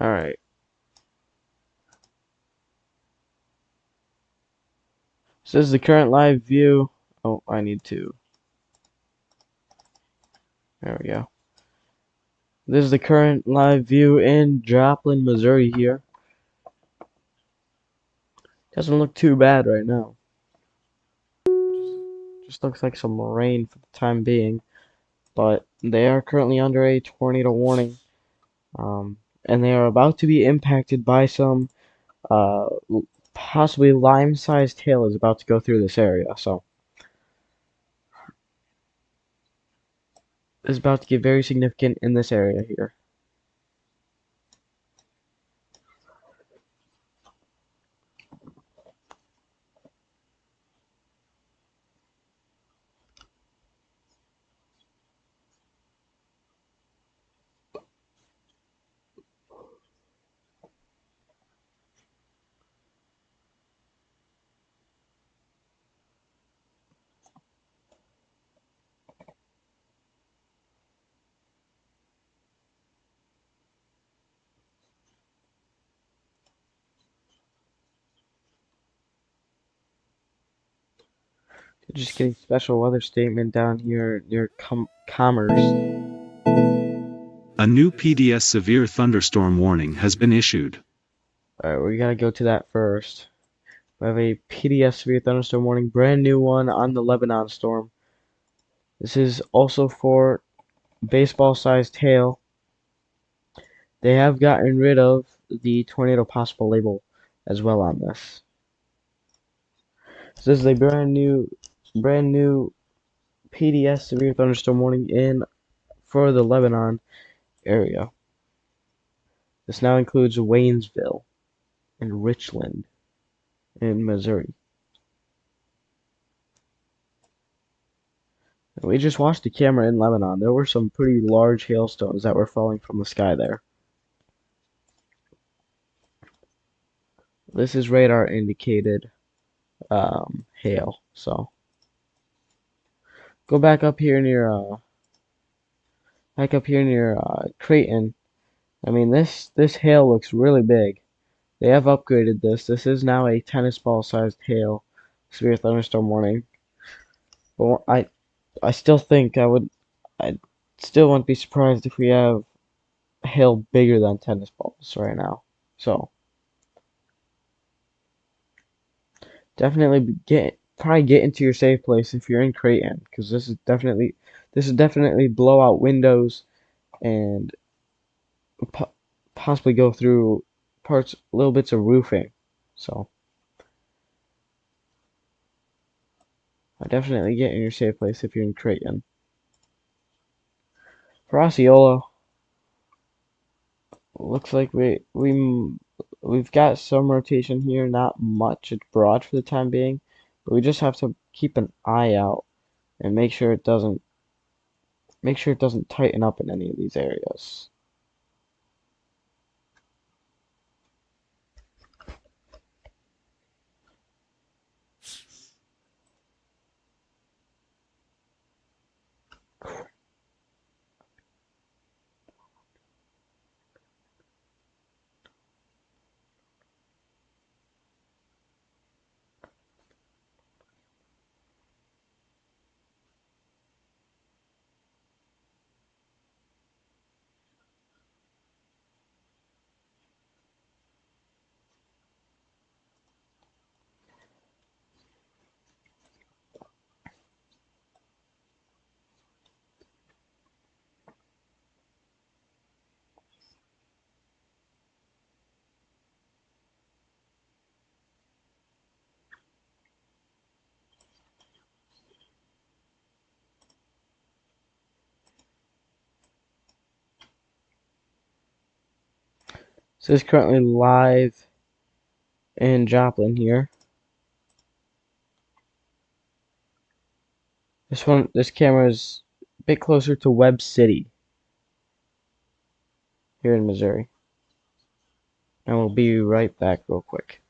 Alright. So this is the current live view. Oh, I need to. There we go. This is the current live view in Joplin, Missouri here. Doesn't look too bad right now. Just looks like some rain for the time being. But they are currently under a tornado warning. And they are about to be impacted by some possibly lime-sized hail is about to go through this area. So it's about to get very significant in this area here. Just getting special weather statement down here near Commerce. A new PDS severe thunderstorm warning has been issued. Alright, we gotta go to that first. We have a PDS severe thunderstorm warning, brand new one on the Lebanon storm. This is also for baseball-sized hail. They have gotten rid of the tornado possible label as well on this. So this is a brand new PDS severe thunderstorm warning in for the Lebanon area. This now includes Waynesville and Richland in Missouri. We just watched the camera in Lebanon. There were some pretty large hailstones that were falling from the sky there. This is radar indicated hail. So go back up here near Creighton. I mean, this hail looks really big. They have upgraded this. This is now a tennis ball sized hail severe thunderstorm warning. But I still think I still wouldn't be surprised if we have hail bigger than tennis balls right now. So definitely probably get into your safe place if you're in Creighton, because this is definitely blow out windows and po possibly go through little bits of roofing. So I definitely get in your safe place if you're in Creighton. For Osceola, looks like we've got some rotation here, not much. It's broad for the time being, but we just have to keep an eye out and make sure it doesn't tighten up in any of these areas. This is currently live in Joplin here. This camera is a bit closer to Webb City here in Missouri. And we'll be right back real quick.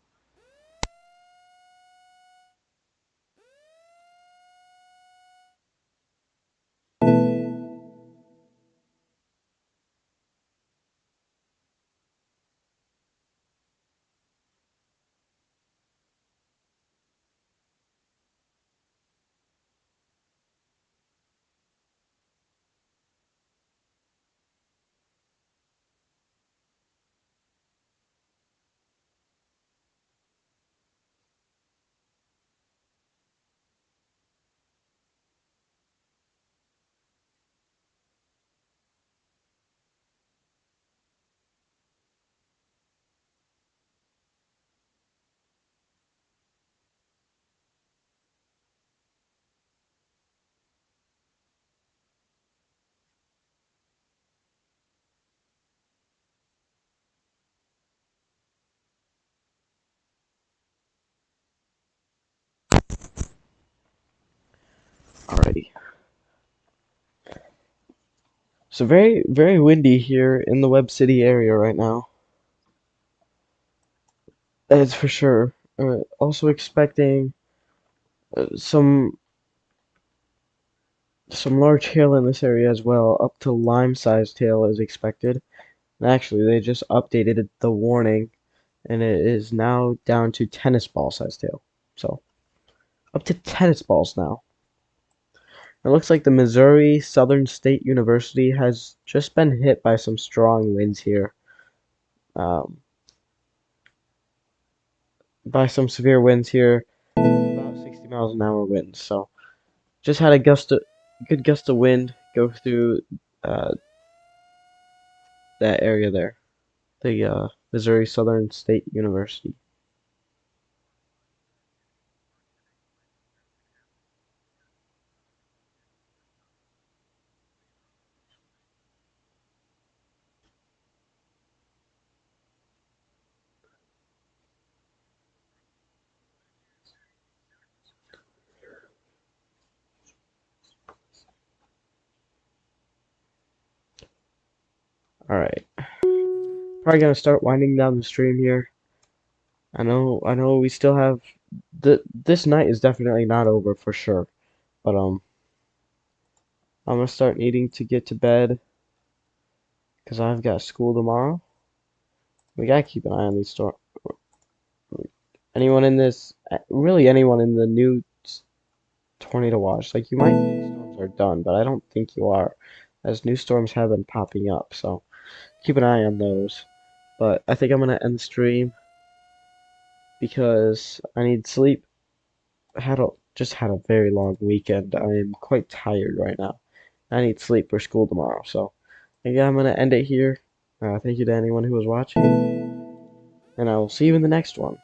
Alrighty. So very, very windy here in the Webb City area right now. That's for sure. Also expecting some large hail in this area as well. Up to lime-sized hail is expected. And actually, they just updated the warning, and it is now down to tennis ball sized hail. So up to tennis balls now. It looks like the Missouri Southern State University has just been hit by some strong winds here. Um, by some severe winds here, about 60 miles an hour winds. So just had a good gust of wind go through uh, that area there, the Missouri Southern State University. All right, probably gonna start winding down the stream here. I know we still have this night is definitely not over for sure, but I'm gonna start needing to get to bed because I've got school tomorrow. We gotta keep an eye on these storms. Anyone in this, really anyone in the new tornado watch, like you might think storms are done, but I don't think you are, as new storms have been popping up. So keep an eye on those. But I think I'm gonna end the stream because I need sleep. Just had a very long weekend. I am quite tired right now. I need sleep for school tomorrow. So again, I'm gonna end it here. Thank you to anyone who was watching, and I will see you in the next one.